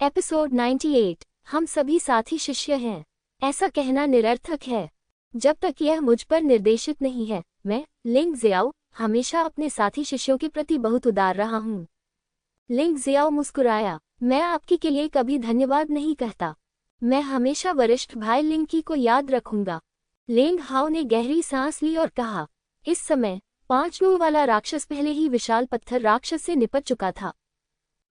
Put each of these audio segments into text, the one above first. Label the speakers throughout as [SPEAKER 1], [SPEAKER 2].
[SPEAKER 1] Episode 98। हम सभी साथी शिष्य हैं। ऐसा कहना निरर्थक है जब तक यह मुझ पर निर्देशित नहीं है। मैं लिंग जियाओ हमेशा अपने साथी शिष्यों के प्रति बहुत उदार रहा हूँ। लिंग जियाओ मुस्कुराया। मैं आपकी के लिए कभी धन्यवाद नहीं कहता। मैं हमेशा वरिष्ठ भाई लिंग की को याद रखूंगा। लिंग हाओ ने गहरी सांस ली और कहा, इस समय 5 मुंह वाला राक्षस पहले ही विशाल पत्थर राक्षस से निपट चुका था।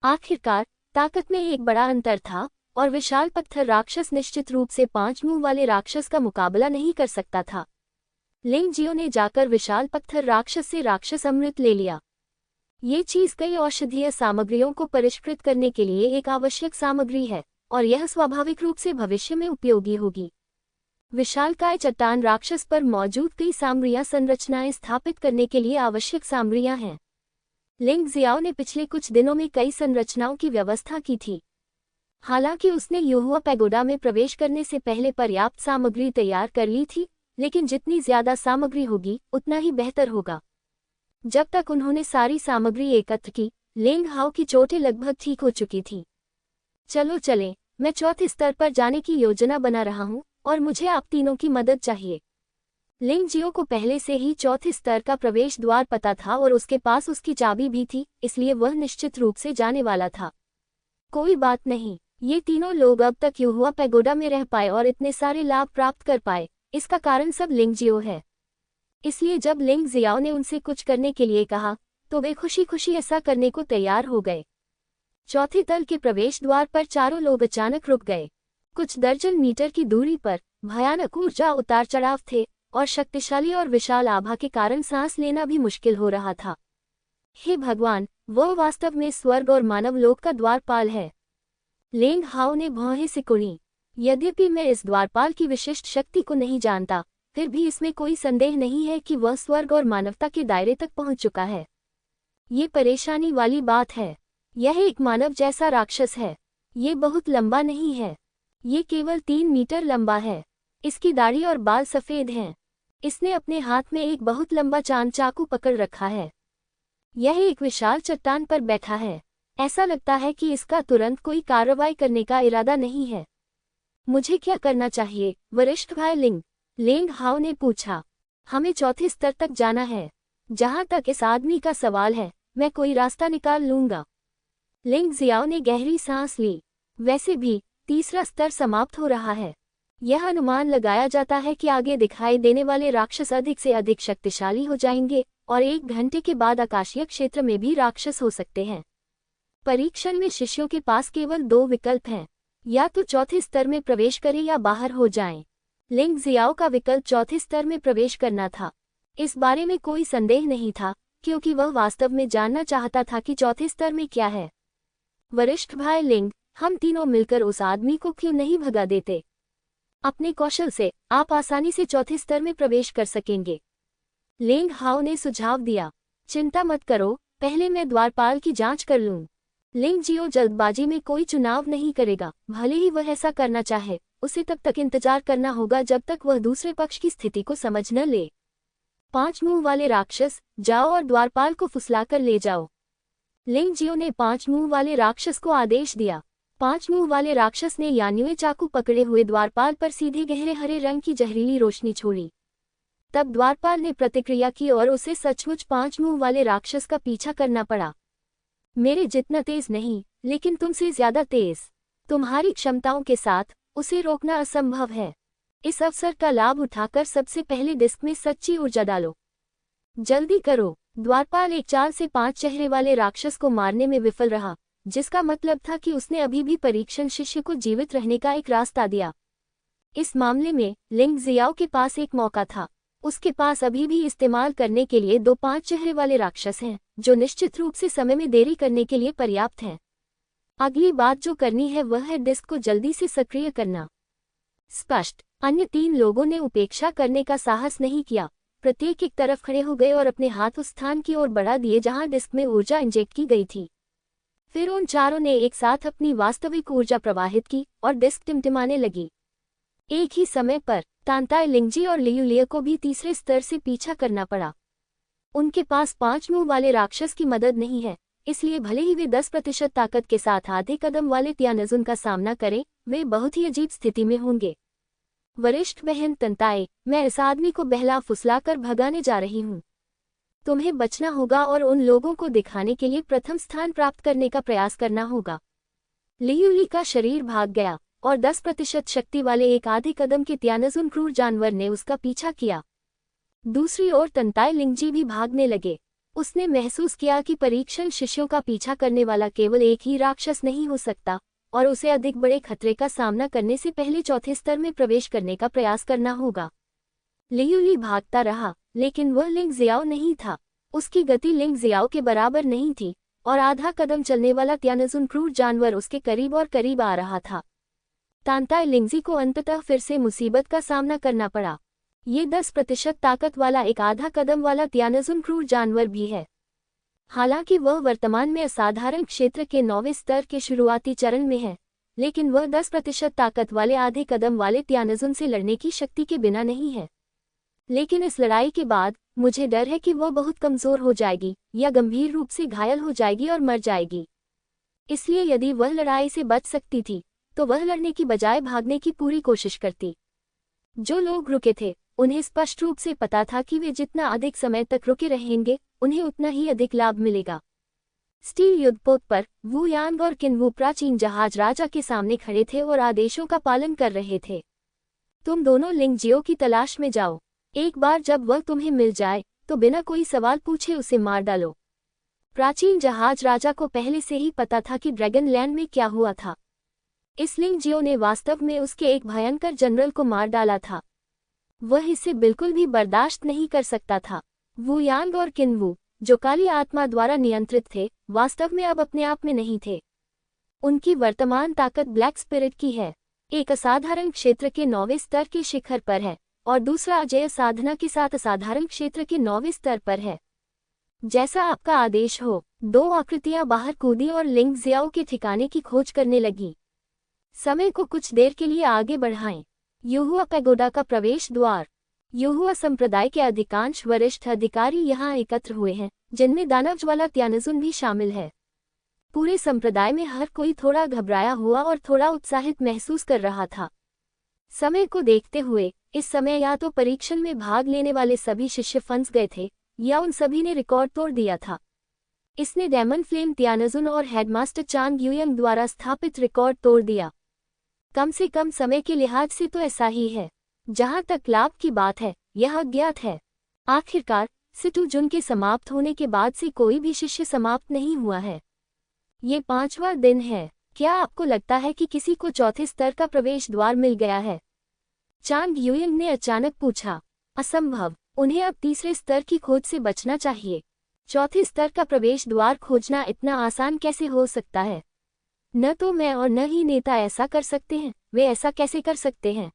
[SPEAKER 1] आखिरकार ताकत में एक बड़ा अंतर था और विशाल पत्थर राक्षस निश्चित रूप से 5 मुंह वाले राक्षस का मुकाबला नहीं कर सकता था। लिंग जियो ने जाकर विशाल पत्थर राक्षस से राक्षस अमृत ले लिया। ये चीज कई औषधीय सामग्रियों को परिष्कृत करने के लिए एक आवश्यक सामग्री है और यह स्वाभाविक रूप से भविष्य में उपयोगी होगी। विशालकाय चट्टान राक्षस पर मौजूद कई सामग्रियां संरचनाएं स्थापित करने के लिए आवश्यक सामग्रियां हैं। लिंग जियाओ ने पिछले कुछ दिनों में कई संरचनाओं की व्यवस्था की थी। हालांकि उसने युहुआ पैगोडा में प्रवेश करने से पहले पर्याप्त सामग्री तैयार कर ली थी, लेकिन जितनी ज्यादा सामग्री होगी उतना ही बेहतर होगा। जब तक उन्होंने सारी सामग्री एकत्र की, लिंग हाओ की चोटें लगभग ठीक हो चुकी थी। चलो चलें, मैं चौथे स्तर पर जाने की योजना बना रहा हूँ और मुझे आप तीनों की मदद चाहिए। लिंग जियो को पहले से ही चौथे स्तर का प्रवेश द्वार पता था और उसके पास उसकी चाबी भी थी, इसलिए वह निश्चित रूप से जाने वाला था। कोई बात नहीं, ये तीनों लोग अब तक युहुआ पैगोडा में रह पाए और इतने सारे लाभ प्राप्त कर पाए, इसका कारण सब लिंग जियो है। इसलिए जब लिंग जियाओ ने उनसे कुछ करने के लिए कहा तो वे खुशी खुशी ऐसा करने को तैयार हो गए। चौथे तल के प्रवेश द्वार पर चारों लोग अचानक रुक गए। कुछ दर्जन मीटर की दूरी पर भयानक ऊर्जा उतार चढ़ाव थे और शक्तिशाली और विशाल आभा के कारण सांस लेना भी मुश्किल हो रहा था। हे भगवान, वह वास्तव में स्वर्ग और मानव लोक का द्वारपाल है। लिंग हाओ ने भौहें सिकुड़ी। यद्यपि मैं इस द्वारपाल की विशिष्ट शक्ति को नहीं जानता, फिर भी इसमें कोई संदेह नहीं है कि वह स्वर्ग और मानवता के दायरे तक पहुंच चुका है। ये परेशानी वाली बात है। यह एक मानव जैसा राक्षस है। ये बहुत लंबा नहीं है। ये केवल 3 मीटर लंबा है। इसकी दाढ़ी और बाल सफेद हैं। इसने अपने हाथ में एक बहुत लंबा चांद चाकू पकड़ रखा है। यह एक विशाल चट्टान पर बैठा है। ऐसा लगता है कि इसका तुरंत कोई कार्रवाई करने का इरादा नहीं है। मुझे क्या करना चाहिए, वरिष्ठ भाई लिंग? लिंग हाओ ने पूछा। हमें चौथे स्तर तक जाना है। जहां तक इस आदमी का सवाल है, मैं कोई रास्ता निकाल लूंगा। लिंग जियाओ ने गहरी सांस ली। वैसे भी तीसरा स्तर समाप्त हो रहा है। यह अनुमान लगाया जाता है कि आगे दिखाई देने वाले राक्षस अधिक से अधिक शक्तिशाली हो जाएंगे और 1 घंटे के बाद आकाशीय क्षेत्र में भी राक्षस हो सकते हैं। परीक्षण में शिष्यों के पास केवल 2 विकल्प हैं, या तो चौथे स्तर में प्रवेश करें या बाहर हो जाएं। लिंग जियाओ का विकल्प चौथे स्तर में प्रवेश करना था। इस बारे में कोई संदेह नहीं था, क्योंकि वह वास्तव में जानना चाहता था कि चौथे स्तर में क्या है। वरिष्ठ भाई लिंग, हम तीनों मिलकर उस आदमी को क्यों नहीं भगा देते? अपने कौशल से आप आसानी से चौथे स्तर में प्रवेश कर सकेंगे। लिंग हाओ ने सुझाव दिया। चिंता मत करो, पहले मैं द्वारपाल की जांच कर लूं। लिंग जियो जल्दबाजी में कोई चुनाव नहीं करेगा। भले ही वह ऐसा करना चाहे, उसे तब तक इंतजार करना होगा जब तक वह दूसरे पक्ष की स्थिति को समझ न ले। 5 मुंह वाले राक्षस, जाओ और द्वारपाल को फुसलाकर ले जाओ। लिंग जियो ने 5 मुंह वाले राक्षस को आदेश दिया। 5 मुंह वाले राक्षस ने यान्युए चाकू पकड़े हुए द्वारपाल पर सीधे गहरे हरे रंग की जहरीली रोशनी छोड़ी। तब द्वारपाल ने प्रतिक्रिया की और उसे सचमुच 5 मुंह वाले राक्षस का पीछा करना पड़ा। मेरे जितना तेज नहीं, लेकिन तुमसे ज्यादा तेज। तुम्हारी क्षमताओं के साथ उसे रोकना असंभव है। इस अवसर का लाभ उठाकर सबसे पहले डिस्क में सच्ची ऊर्जा डालो। जल्दी करो। द्वारपाल एक चाल से 5 चेहरे वाले राक्षस को मारने में विफल रहा, जिसका मतलब था कि उसने अभी भी परीक्षण शिष्य को जीवित रहने का एक रास्ता दिया। इस मामले में लिंग जियाओ के पास एक मौका था। उसके पास अभी भी इस्तेमाल करने के लिए 2 5 चेहरे वाले राक्षस हैं, जो निश्चित रूप से समय में देरी करने के लिए पर्याप्त हैं। अगली बात जो करनी है वह है डिस्क को जल्दी से सक्रिय करना। स्पष्ट। अन्य 3 लोगों ने उपेक्षा करने का साहस नहीं किया। प्रत्येक एक तरफ खड़े हो गए और अपने हाथ उस स्थान की ओर बढ़ा दिए जहां डिस्क में ऊर्जा इंजेक्ट की गई थी। फिर उन चारों ने एक साथ अपनी वास्तविक ऊर्जा प्रवाहित की और डिस्क टिमटिमाने लगी। एक ही समय पर तांताई लिंगजी और लियुलिया को भी तीसरे स्तर से पीछा करना पड़ा। उनके पास 5 मुंह वाले राक्षस की मदद नहीं है, इसलिए भले ही वे 10% ताकत के साथ आधे कदम वाले तियानजुन का सामना करें, वे बहुत ही अजीब स्थिति में होंगे। वरिष्ठ बहन तंताए, मैं इस आदमी को बहला फुसलाकर भगाने जा रही हूँ। तुम्हें बचना होगा और उन लोगों को दिखाने के लिए प्रथम स्थान प्राप्त करने का प्रयास करना होगा। लियूली का शरीर भाग गया और 10% शक्ति वाले एक आधे कदम के तियानजुन क्रूर जानवर ने उसका पीछा किया। दूसरी ओर तंताई लिंगजी भी भागने लगे। उसने महसूस किया कि परीक्षण शिष्यों का पीछा करने वाला केवल एक ही राक्षस नहीं हो सकता और उसे अधिक बड़े खतरे का सामना करने से पहले चौथे स्तर में प्रवेश करने का प्रयास करना होगा। लियूली भागता रहा, लेकिन वह लिंग जियाओ नहीं था। उसकी गति लिंग जियाओ के बराबर नहीं थी और आधा कदम चलने वाला तियानजुन क्रूर जानवर उसके करीब और करीब आ रहा था। तांताई लिंगजी को अंततः फिर से मुसीबत का सामना करना पड़ा। ये 10% ताकत वाला एक आधा कदम वाला तियानजुन क्रूर जानवर भी है। हालांकि वह वर्तमान में असाधारण क्षेत्र के 9वें स्तर के शुरुआती चरण में है, लेकिन वह 10% ताकत वाले आधे कदम वाले तियानजुन से लड़ने की शक्ति के बिना नहीं है। लेकिन इस लड़ाई के बाद मुझे डर है कि वह बहुत कमजोर हो जाएगी या गंभीर रूप से घायल हो जाएगी और मर जाएगी। इसलिए यदि वह लड़ाई से बच सकती थी तो वह लड़ने की बजाय भागने की पूरी कोशिश करती। जो लोग रुके थे उन्हें स्पष्ट रूप से पता था कि वे जितना अधिक समय तक रुके रहेंगे उन्हें उतना ही अधिक लाभ मिलेगा। स्टील युद्धपोत पर वू यांग और किनवू प्राचीन जहाज राजा के सामने खड़े थे और आदेशों का पालन कर रहे थे। तुम दोनों लिंगजियो की तलाश में जाओ। एक बार जब वह तुम्हें मिल जाए तो बिना कोई सवाल पूछे उसे मार डालो। प्राचीन जहाज राजा को पहले से ही पता था कि ड्रैगन लैंड में क्या हुआ था। इस लिंगजियो ने वास्तव में उसके एक भयंकर जनरल को मार डाला था। वह इसे बिल्कुल भी बर्दाश्त नहीं कर सकता था। वू यांग और किनवू, जो काली आत्मा द्वारा नियंत्रित थे, वास्तव में अब अपने आप में नहीं थे। उनकी वर्तमान ताकत ब्लैक स्पिरिट की है, एक असाधारण क्षेत्र के 9वें स्तर के शिखर पर है और दूसरा अजेय साधना के साथ असाधारण क्षेत्र के 9वें स्तर पर है। जैसा आपका आदेश हो। 2 आकृतियां बाहर कूदी और लिंग जियाओ के ठिकाने की खोज करने लगी। समय को कुछ देर के लिए आगे बढ़ाएं। युहुआ पैगोडा का प्रवेश द्वार। युहुआ संप्रदाय के अधिकांश वरिष्ठ अधिकारी यहाँ एकत्र हुए हैं, जिनमें दानवज्वाला तियानजुन भी शामिल है। पूरे संप्रदाय में हर कोई थोड़ा घबराया हुआ और थोड़ा उत्साहित महसूस कर रहा था। समय को देखते हुए इस समय या तो परीक्षण में भाग लेने वाले सभी शिष्य फंस गए थे या उन सभी ने रिकॉर्ड तोड़ दिया था। इसने डेमन फ्लेम तियानजुन और हेडमास्टर चांग युयंग द्वारा स्थापित रिकॉर्ड तोड़ दिया। कम से कम समय के लिहाज से तो ऐसा ही है। जहां तक लाभ की बात है, यह अज्ञात है। आखिरकार सिटू जुन के समाप्त होने के बाद से कोई भी शिष्य समाप्त नहीं हुआ है। ये 5वां दिन है। क्या आपको लगता है कि किसी को चौथे स्तर का प्रवेश द्वार मिल गया है? चांग युयंग ने अचानक पूछा। असंभव। उन्हें अब तीसरे स्तर की खोज से बचना चाहिए। चौथे स्तर का प्रवेश द्वार खोजना इतना आसान कैसे हो सकता है? न तो मैं और न ही नेता ऐसा कर सकते हैं। वे ऐसा कैसे कर सकते हैं?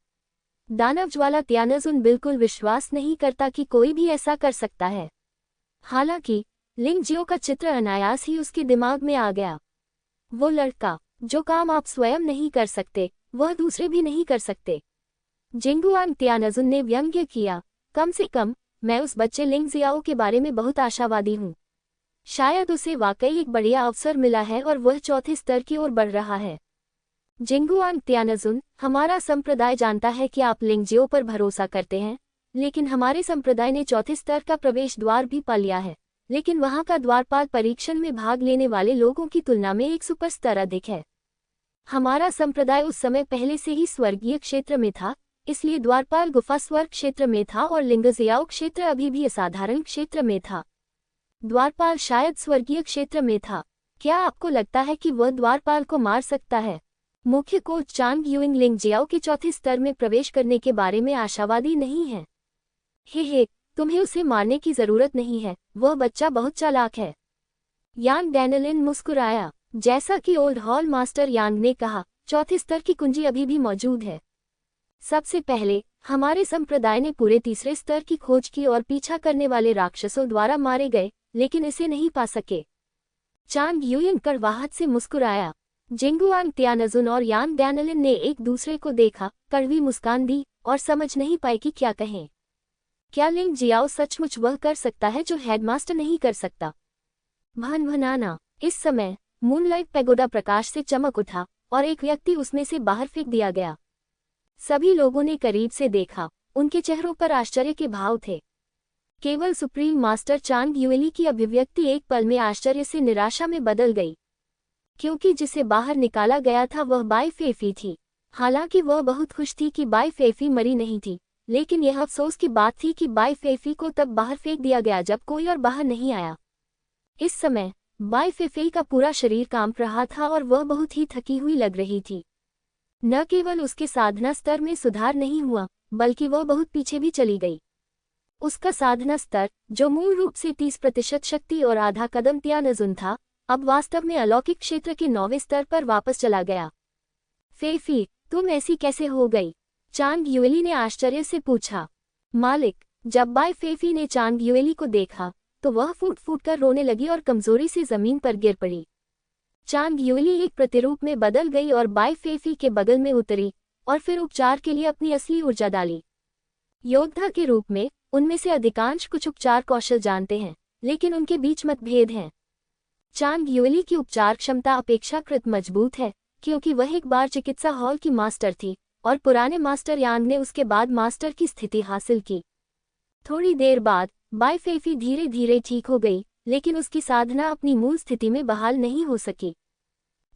[SPEAKER 1] दानवज्वाला तियानजुन बिल्कुल विश्वास नहीं करता कि कोई भी ऐसा कर सकता है। हालांकि लिंगजियो का चित्र अनायास ही उसके दिमाग में आ गया। वो लड़का, जो काम आप स्वयं नहीं कर सकते, वह दूसरे भी नहीं कर सकते। जिंगुआंग तियानजुन ने व्यंग्य किया। कम से कम मैं उस बच्चे लिंग जियाओ के बारे में बहुत आशावादी हूँ। शायद उसे वाकई एक बढ़िया अवसर मिला है और वह चौथे स्तर की ओर बढ़ रहा है। जिंगुआंग तियानजुन, हमारा संप्रदाय जानता है कि आप लिंगजियो पर भरोसा करते हैं, लेकिन हमारे संप्रदाय ने चौथे स्तर का प्रवेश द्वार भी पा लिया है, लेकिन वहां का द्वारपाल परीक्षण में भाग लेने वाले लोगों की तुलना में एक सुपर स्तर अधिक है। हमारा संप्रदाय उस समय पहले से ही स्वर्गीय क्षेत्र में था, इसलिए द्वारपाल गुफा स्वर्ग क्षेत्र में था और लिंगजियाओ क्षेत्र अभी भी असाधारण क्षेत्र में था। द्वारपाल शायद स्वर्गीय क्षेत्र में था। क्या आपको लगता है कि वह द्वारपाल को मार सकता है? मुख्य कोच चांग युइंग लिंगजियाओ के चौथे स्तर में प्रवेश करने के बारे में आशावादी नहीं है। हे, तुम्हें उसे मारने की जरूरत नहीं है, वह बच्चा बहुत चालाक है। यांग डैनलिन मुस्कुराया। जैसा कि ओल्ड हॉल मास्टर यांग ने कहा, चौथे स्तर की कुंजी अभी भी मौजूद है। सबसे पहले हमारे संप्रदाय ने पूरे तीसरे स्तर की खोज की और पीछा करने वाले राक्षसों द्वारा मारे गए, लेकिन इसे नहीं पा सके। चांग युइंग कड़वाहट से मुस्कुराया। जिंगुआंग तियानजुन और यांग डैनलिन ने एक दूसरे को देखा, कड़वी मुस्कान दी और समझ नहीं पाए कि क्या कहें। क्या लिंग जियाओ सचमुच वह कर सकता है जो हेडमास्टर नहीं कर सकता? भनभनाना। इस समय मूनलाइट पैगोडा प्रकाश से चमक उठा और एक व्यक्ति उसमें से बाहर फेंक दिया गया। सभी लोगों ने करीब से देखा, उनके चेहरों पर आश्चर्य के भाव थे। केवल सुप्रीम मास्टर चांग युएली की अभिव्यक्ति एक पल में आश्चर्य से निराशा में बदल गई, क्योंकि जिसे बाहर निकाला गया था वह बाई फेफी थी। हालांकि वह बहुत खुश थी कि बाई फेफी मरी नहीं थी, लेकिन यह अफसोस की बात थी कि बाई फेफी को तब बाहर फेंक दिया गया जब कोई और बाहर नहीं आया। इस समय बाई फेफी का पूरा शरीर कांप रहा था और वह बहुत ही थकी हुई लग रही थी। न केवल उसके साधना स्तर में सुधार नहीं हुआ, बल्कि वह बहुत पीछे भी चली गई। उसका साधना स्तर, जो मूल रूप से 30% शक्ति और आधा कदम त्यानजुन था, अब वास्तव में अलौकिक क्षेत्र के 9वें स्तर पर वापस चला गया। फेफी, तुम ऐसी कैसे हो गई? चांग युएली ने आश्चर्य से पूछा। मालिक, जब बाई फेफी ने चांग युएली को देखा तो वह फूट फूट कर रोने लगी और कमजोरी से जमीन पर गिर पड़ी। चांग युएली एक प्रतिरूप में बदल गई और बाई फेफी के बगल में उतरी और फिर उपचार के लिए अपनी असली ऊर्जा डाली। योद्धा के रूप में उनमें से अधिकांश कुछ उपचार कौशल जानते हैं, लेकिन उनके बीच मतभेद हैं। चांग युएली की उपचार क्षमता अपेक्षाकृत मजबूत है, क्योंकि वह एक बार चिकित्सा हॉल की मास्टर थी और पुराने मास्टर यांग ने उसके बाद मास्टर की स्थिति हासिल की। थोड़ी देर बाद बाई फेफी धीरे धीरे ठीक हो गई, लेकिन उसकी साधना अपनी मूल स्थिति में बहाल नहीं हो सकी।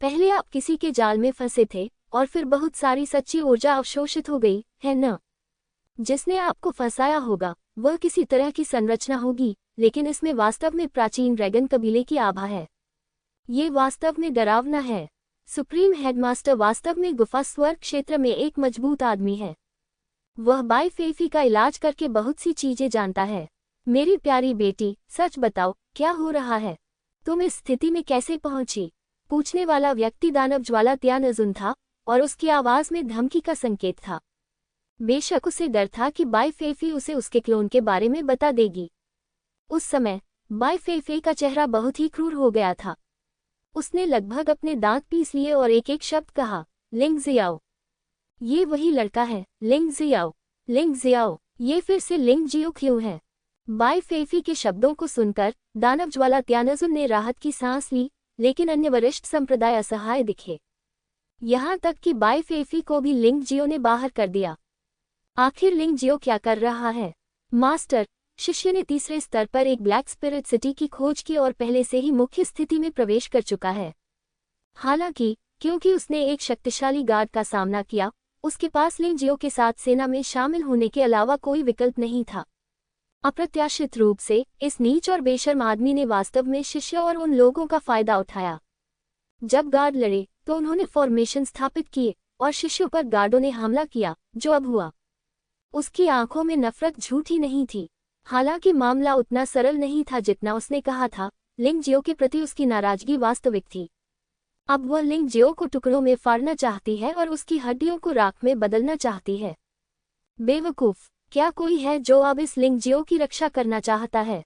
[SPEAKER 1] पहले आप किसी के जाल में फंसे थे और फिर बहुत सारी सच्ची ऊर्जा अवशोषित हो गई, है न? जिसने आपको फंसाया होगा वह किसी तरह की संरचना होगी, लेकिन इसमें वास्तव में प्राचीन ड्रैगन कबीले की आभा है। ये वास्तव में डरावना है। सुप्रीम हेडमास्टर वास्तव में गुफा स्वर्ग क्षेत्र में एक मजबूत आदमी है। वह बाई फेफी का इलाज करके बहुत सी चीजें जानता है। मेरी प्यारी बेटी, सच बताओ, क्या हो रहा है? तुम इस स्थिति में कैसे पहुंची? पूछने वाला व्यक्ति दानव ज्वाला त्यानजुन था और उसकी आवाज में धमकी का संकेत था। बेशक उसे डर था कि बाई फेफी उसे उसके क्लोन के बारे में बता देगी। उस समय बाई फेफी का चेहरा बहुत ही क्रूर हो गया था। उसने लगभग अपने दांत पीस लिए और एक एक शब्द कहा, लिंग जियाओ। ये वही लड़का है, लिंग जियाओ। लिंग जियाओ, ये फिर से लिंग जियो क्यों है? बाई फेफी के शब्दों को सुनकर दानव ज्वाला त्यानजुन ने राहत की सांस ली, लेकिन अन्य वरिष्ठ संप्रदाय असहाय दिखे। यहाँ तक कि बाई फेफी को भी लिंग जियो ने बाहर कर दिया। आखिर लिंग जियो क्या कर रहा है? मास्टर, शिष्य ने तीसरे स्तर पर एक ब्लैक स्पिरिट सिटी की खोज की और पहले से ही मुख्य स्थिति में प्रवेश कर चुका है। हालांकि क्योंकि उसने एक शक्तिशाली गार्ड का सामना किया, उसके पास लिंग जियो के साथ सेना में शामिल होने के अलावा कोई विकल्प नहीं था। अप्रत्याशित रूप से इस नीच और बेशर्म आदमी ने वास्तव में शिष्य और उन लोगों का फायदा उठाया। जब गार्ड लड़े तो उन्होंने फॉर्मेशन स्थापित किए और शिष्यों पर गार्डों ने हमला किया। जो अब हुआ, उसकी आंखों में नफरत झूठी नहीं थी। हालांकि मामला उतना सरल नहीं था जितना उसने कहा था। लिंग जियो के प्रति उसकी नाराजगी वास्तविक थी। अब वह लिंग जियो को टुकड़ों में फाड़ना चाहती है और उसकी हड्डियों को राख में बदलना चाहती है। बेवकूफ, क्या कोई है जो अब इस लिंग जियो की रक्षा करना चाहता है?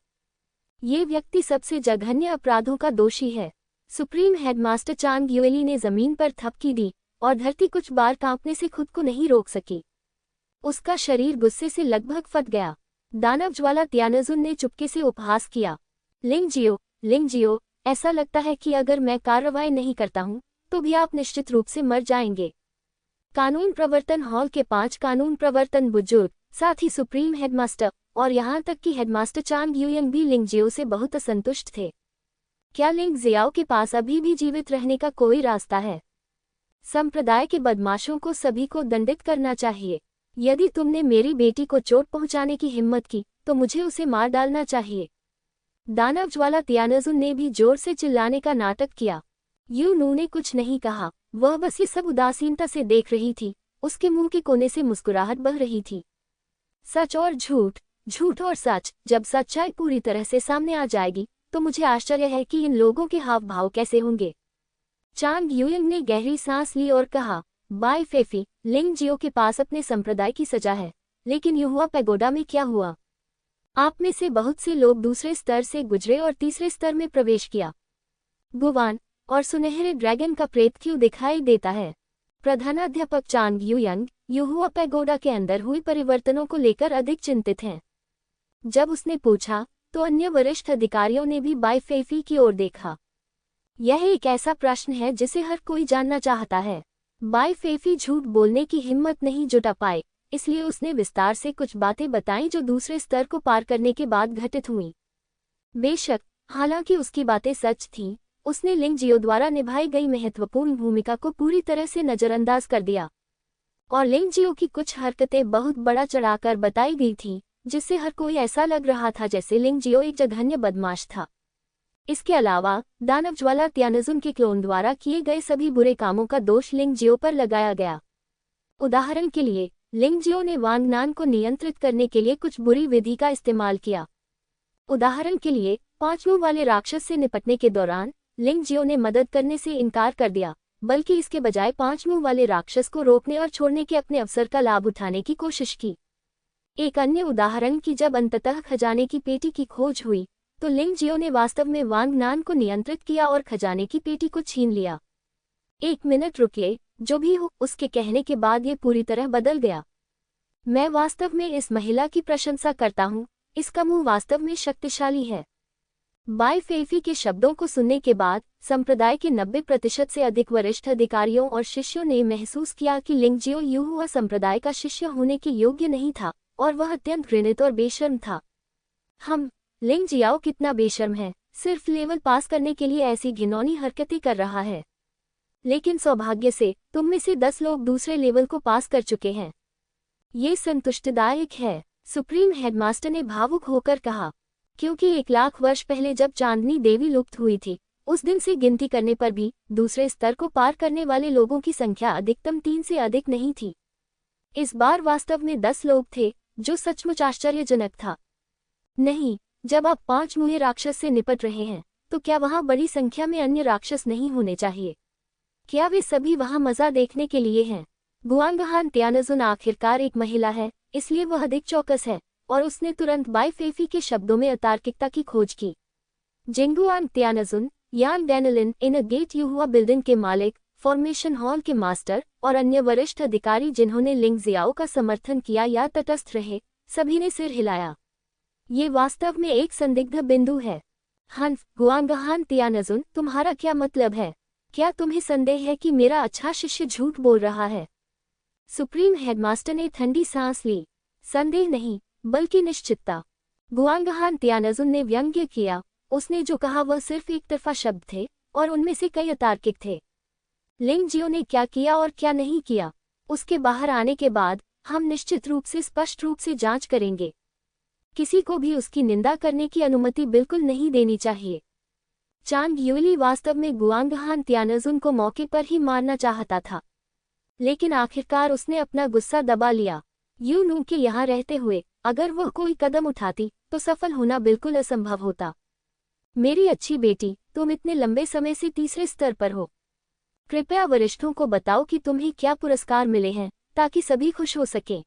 [SPEAKER 1] ये व्यक्ति सबसे जघन्य अपराधों का दोषी है। सुप्रीम हेडमास्टर चांग युएली ने जमीन पर थपकी दी और धरती कुछ बार कांपने से खुद को नहीं रोक सकी। उसका शरीर गुस्से से लगभग फट गया। दानव ज्वाला त्यानजुन ने चुपके से उपहास किया। लिंग जियो, ऐसा लगता है कि अगर मैं कार्रवाई नहीं करता हूं तो भी आप निश्चित रूप से मर जाएंगे। कानून प्रवर्तन हॉल के 5 कानून प्रवर्तन बुजुर्ग, साथ ही सुप्रीम हेडमास्टर और यहाँ तक कि हेडमास्टर चांग युयंग भी लिंग जियो से बहुत असंतुष्ट थे। क्या लिंग जियाओ के पास अभी भी जीवित रहने का कोई रास्ता है? संप्रदाय के बदमाशों को सभी को दंडित करना चाहिए। यदि तुमने मेरी बेटी को चोट पहुंचाने की हिम्मत की तो मुझे उसे मार डालना चाहिए। दानव ज्वाला त्यानजुन ने भी जोर से चिल्लाने का नाटक किया। यू नू ने कुछ नहीं कहा, वह बस ये सब उदासीनता से देख रही थी। उसके मुंह के कोने से मुस्कुराहट बह रही थी। सच और झूठ, झूठ और सच, जब सच्चाई पूरी तरह से सामने आ जाएगी तो मुझे आश्चर्य है कि इन लोगों के हाव भाव कैसे होंगे। चांग युयंग ने गहरी सांस ली और कहा, बाई फेफी, लिंग जियो के पास अपने संप्रदाय की सजा है, लेकिन युहुआ पैगोडा में क्या हुआ? आप में से बहुत से लोग दूसरे स्तर से गुजरे और तीसरे स्तर में प्रवेश किया। गुवान और सुनहरे ड्रैगन का प्रेत क्यों दिखाई देता है? प्रधानाध्यापक चांग युयंग युहुआ पैगोडा के अंदर हुई परिवर्तनों को लेकर अधिक चिंतित हैं। जब उसने पूछा तो अन्य वरिष्ठ अधिकारियों ने भी बाई फेफी की ओर देखा। यह एक ऐसा प्रश्न है जिसे हर कोई जानना चाहता है। बाई फेफी झूठ बोलने की हिम्मत नहीं जुटा पाए, इसलिए उसने विस्तार से कुछ बातें बताईं जो दूसरे स्तर को पार करने के बाद घटित हुईं। बेशक, हालांकि उसकी बातें सच थीं, उसने लिंग जियो द्वारा निभाई गई महत्वपूर्ण भूमिका को पूरी तरह से नजरअंदाज कर दिया। और लिंग जियो की कुछ हरकतें बहुत बड़ा चढ़ाकर बताई गई थीं, जिससे हर कोई ऐसा लग रहा था जैसे लिंग जियो एक जघन्य बदमाश था। इसके अलावा दानव ज्वाला त्यानजुन के क्लोन द्वारा किए गए सभी बुरे कामों का दोष लिंग जियो पर लगाया गया। उदाहरण के लिए, लिंग जियो ने वांग नान को नियंत्रित करने के लिए कुछ बुरी विधि का इस्तेमाल किया। उदाहरण के लिए, 5 मुंह वाले राक्षस से निपटने के दौरान लिंग जियो ने मदद करने से इनकार कर दिया, बल्कि इसके बजाय 5 मुंह वाले राक्षस को रोकने और छोड़ने के अपने अवसर का लाभ उठाने की कोशिश की। एक अन्य उदाहरण कि जब अंततः खजाने की पेटी की खोज हुई, तो लिंग जियो ने वास्तव में वांग नान को नियंत्रित किया और खजाने की पेटी को छीन लिया। 1 मिनट रुकिए, जो भी हो, उसके कहने के बाद ये पूरी तरह बदल गया। मैं वास्तव में इस महिला की प्रशंसा करता हूँ, इसका मुंह वास्तव में शक्तिशाली है। बाई फेफी के शब्दों को सुनने के बाद संप्रदाय के 90% से अधिक वरिष्ठ अधिकारियों और शिष्यों ने महसूस किया कि लिंग जियो यूहुआ संप्रदाय का शिष्य होने के योग्य नहीं था और वह अत्यंत घृणित और बेशर्म था। लिंग जियाओ कितना बेशर्म है, सिर्फ लेवल पास करने के लिए ऐसी घिनौनी हरकतें कर रहा है। लेकिन सौभाग्य से तुम में से 10 लोग दूसरे लेवल को पास कर चुके हैं। ये संतुष्टिदायक है, सुप्रीम हेडमास्टर ने भावुक होकर कहा, क्योंकि 1 लाख वर्ष पहले जब चांदनी देवी लुप्त हुई थी, उस दिन से गिनती करने पर भी दूसरे स्तर को पार करने वाले लोगों की संख्या अधिकतम 3 से अधिक नहीं थी। इस बार वास्तव में 10 लोग थे, जो सचमुच आश्चर्यजनक था। नहीं, जब आप 5 मुंहे राक्षस से निपट रहे हैं, तो क्या वहां बड़ी संख्या में अन्य राक्षस नहीं होने चाहिए? क्या वे सभी वहां मजा देखने के लिए हैं? गुआंगहान त्यानजुन आखिरकार एक महिला है, इसलिए वह अधिक चौकस है, और उसने तुरंत बाई फेफी के शब्दों में अतार्किकता की खोज की। जिंगुआंग त्यानजुन, यान डैनलिन इन गेट यूहुआ बिल्डिंग के मालिक, फॉर्मेशन हॉल के मास्टर और अन्य वरिष्ठ अधिकारी जिन्होंने लिंग जियाओ का समर्थन किया या तटस्थ रहे, सभी ने सिर हिलाया। ये वास्तव में एक संदिग्ध बिंदु है। गुआंगहान त्यानजुन, तुम्हारा क्या मतलब है? क्या तुम्हें संदेह है कि मेरा अच्छा शिष्य झूठ बोल रहा है? सुप्रीम हेडमास्टर ने ठंडी सांस ली। संदेह नहीं, बल्कि निश्चितता। गुआंगहान त्यानजुन ने व्यंग्य किया। उसने जो कहा वह सिर्फ एक तरफा शब्द थे, और उनमें से कई अतार्किक थे। लिंग जियो ने क्या किया और क्या नहीं किया, उसके बाहर आने के बाद हम निश्चित रूप से स्पष्ट रूप से जांच करेंगे। किसी को भी उसकी निंदा करने की अनुमति बिल्कुल नहीं देनी चाहिए। चांग यूली वास्तव में गुआंगहान त्यानजुन को मौके पर ही मारना चाहता था, लेकिन आखिरकार उसने अपना गुस्सा दबा लिया। यू नू के यहाँ रहते हुए अगर वह कोई कदम उठाती तो सफल होना बिल्कुल असंभव होता। मेरी अच्छी बेटी, तुम इतने लंबे समय से तीसरे स्तर पर हो। कृपया वरिष्ठों को बताओ कि तुम्हें क्या पुरस्कार मिले हैं, ताकि सभी खुश हो सकें।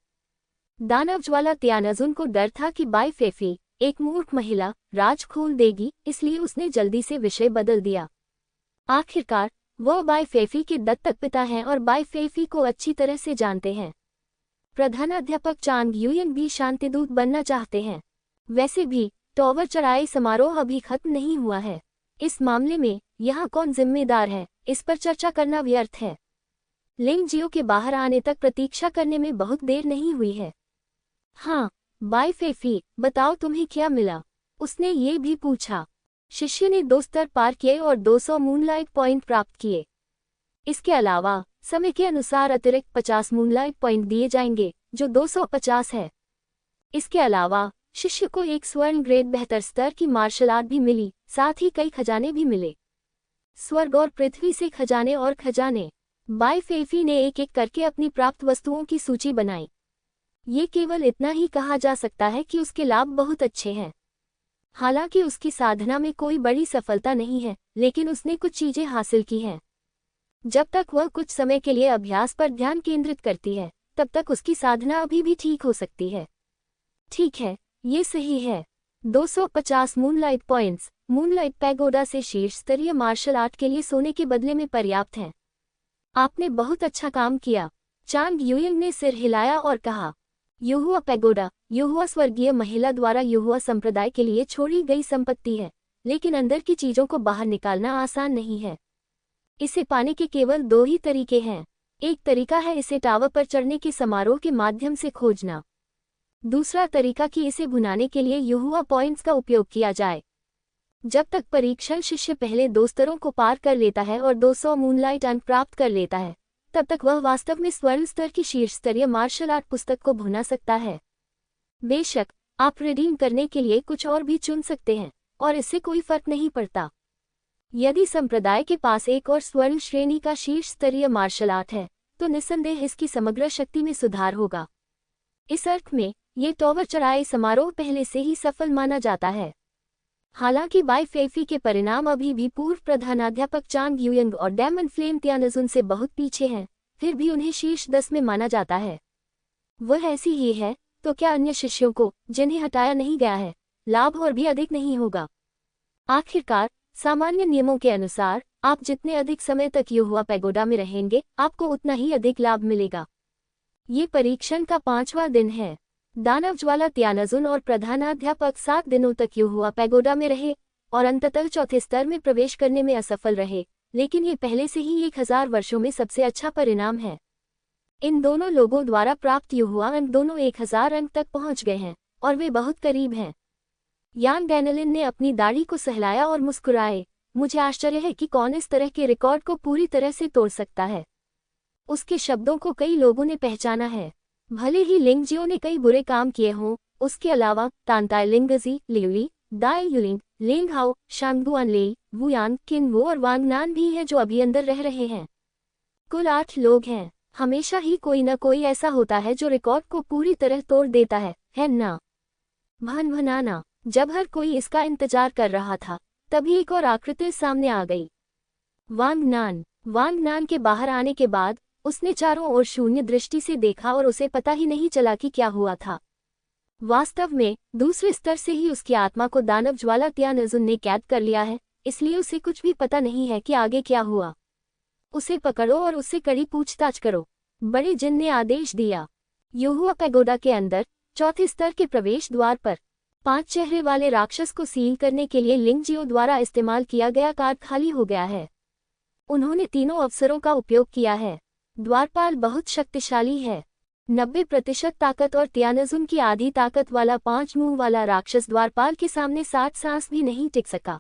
[SPEAKER 1] दानव ज्वाला त्यानजुन को डर था कि बाई फेफी, एक मूर्ख महिला, राज खोल देगी, इसलिए उसने जल्दी से विषय बदल दिया। आखिरकार वह बाई फेफी के दत्तक पिता हैं और बाई फेफी को अच्छी तरह से जानते हैं। प्रधानाध्यापक चांग यूयंग भी शांतिदूत बनना चाहते हैं। वैसे भी टॉवर चढ़ाई समारोह अभी खत्म नहीं हुआ है। इस मामले में यहाँ कौन जिम्मेदार है, इस पर चर्चा करना व्यर्थ है। लिंग जियो के बाहर आने तक प्रतीक्षा करने में बहुत देर नहीं हुई है। हाँ, बाई फेफी, बताओ तुम्हें क्या मिला? उसने ये भी पूछा। शिष्य ने 2 स्तर पार किए और 200 मूनलाइट पॉइंट प्राप्त किए। इसके अलावा समय के अनुसार अतिरिक्त 50 मूनलाइट पॉइंट दिए जाएंगे, जो 250 है। इसके अलावा शिष्य को एक स्वर्ण ग्रेड बेहतर स्तर की मार्शल आर्ट भी मिली, साथ ही कई खजाने भी मिले। स्वर्ग और पृथ्वी से खजाने और खजाने। बाई फेफी ने एक एक करके अपनी प्राप्त वस्तुओं की सूची बनाई। ये केवल इतना ही कहा जा सकता है कि उसके लाभ बहुत अच्छे हैं। हालांकि उसकी साधना में कोई बड़ी सफलता नहीं है, लेकिन उसने कुछ चीजें हासिल की हैं। जब तक वह कुछ समय के लिए अभ्यास पर ध्यान केंद्रित करती है, तब तक उसकी साधना अभी भी ठीक हो सकती है। ठीक है, ये सही है। 250 मूनलाइट पॉइंट्स मूनलाइट पैगोडा से शीर्ष स्तरीय मार्शल आर्ट के लिए सोने के बदले में पर्याप्त हैं। आपने बहुत अच्छा काम किया। चांग यूयंग ने सिर हिलाया और कहा, यूहुआ पैगोडा यूहुआ स्वर्गीय महिला द्वारा यूहुआ संप्रदाय के लिए छोड़ी गई संपत्ति है, लेकिन अंदर की चीजों को बाहर निकालना आसान नहीं है। इसे पाने के केवल 2 ही तरीके हैं। एक तरीका है इसे टावर पर चढ़ने के समारोह के माध्यम से खोजना। दूसरा तरीका कि इसे भुनाने के लिए युहुआ पॉइंट्स का उपयोग किया जाए। जब तक परीक्षण शिष्य पहले 2 स्तरों को पार कर लेता है और 200 मूनलाइट अंक प्राप्त कर लेता है, तब तक वह वास्तव में स्वर्ण स्तर की शीर्ष स्तरीय मार्शल आर्ट पुस्तक को भुना सकता है। बेशक आप रिडीम करने के लिए कुछ और भी चुन सकते हैं और इससे कोई फर्क नहीं पड़ता। यदि संप्रदाय के पास एक और स्वर्ण श्रेणी का शीर्ष स्तरीय मार्शल आर्ट है, तो निस्संदेह इसकी समग्र शक्ति में सुधार होगा। इस अर्थ में ये टॉवर चढ़ाई समारोह पहले से ही सफल माना जाता है। हालांकि बाई फेफी के परिणाम अभी भी पूर्व प्रधानाध्यापक चांग यूयंग और डेमन फ्लेम त्यानजुन से बहुत पीछे हैं, फिर भी उन्हें शीर्ष 10 में माना जाता है। वह ऐसी ही है, तो क्या अन्य शिष्यों को, जिन्हें हटाया नहीं गया है, लाभ और भी अधिक नहीं होगा? आखिरकार सामान्य नियमों के अनुसार आप जितने अधिक समय तक युहुआ पैगोडा में रहेंगे, आपको उतना ही अधिक लाभ मिलेगा। ये परीक्षण का 5वां दिन है। दानव ज्वाला त्यानजुन और प्रधानाध्यापक 7 दिनों तक युहुआ पैगोडा में रहे और अंततः चौथे स्तर में प्रवेश करने में असफल रहे, लेकिन ये पहले से ही 1000 वर्षों में सबसे अच्छा परिणाम है। इन दोनों लोगों द्वारा प्राप्त युहुआ अंक दोनों 1000 अंक तक पहुंच गए हैं और वे बहुत करीब हैं। यान डैनलिन ने अपनी दाढ़ी को सहलाया और मुस्कुराए। मुझे आश्चर्य है कि कौन इस तरह के रिकॉर्ड को पूरी तरह से तोड़ सकता है। उसके शब्दों को कई लोगों ने पहचाना है। भले ही लिंगजियो ने कई बुरे काम किए हों, उसके अलावा तानताई लिंगजी, लिउली, दाई युलिंग, लेंगहाओ, शांगुआन लेई, वुयान, किनवो और वांगनान भी हैं जो अभी अंदर रह रहे हैं। कुल 8 लोग हैं। हमेशा ही कोई न कोई ऐसा होता है जो रिकॉर्ड को पूरी तरह तोड़ देता है ना? भनभनाना। जब हर कोई इसका इंतजार कर रहा था, तभी एक और आकृति सामने आ गई। वांगनान के बाहर आने के बाद उसने चारों ओर शून्य दृष्टि से देखा और उसे पता ही नहीं चला कि क्या हुआ था। वास्तव में दूसरे स्तर से ही उसकी आत्मा को दानव ज्वाला त्यानजुन ने कैद कर लिया है, इसलिए उसे कुछ भी पता नहीं है कि आगे क्या हुआ। उसे पकड़ो और उससे कड़ी पूछताछ करो, बड़े जिन ने आदेश दिया। युहुआ पैगोडा के अंदर चौथे स्तर के प्रवेश द्वार पर 5 चेहरे वाले राक्षस को सील करने के लिए लिंगजियो द्वारा इस्तेमाल किया गया कार्ड खाली हो गया है। उन्होंने तीनों अवसरों का उपयोग किया है। द्वारपाल बहुत शक्तिशाली है। 90% ताकत और त्यानजुन की आधी ताकत वाला 5 मुंह वाला राक्षस द्वारपाल के सामने 60 सांस भी नहीं टिक सका।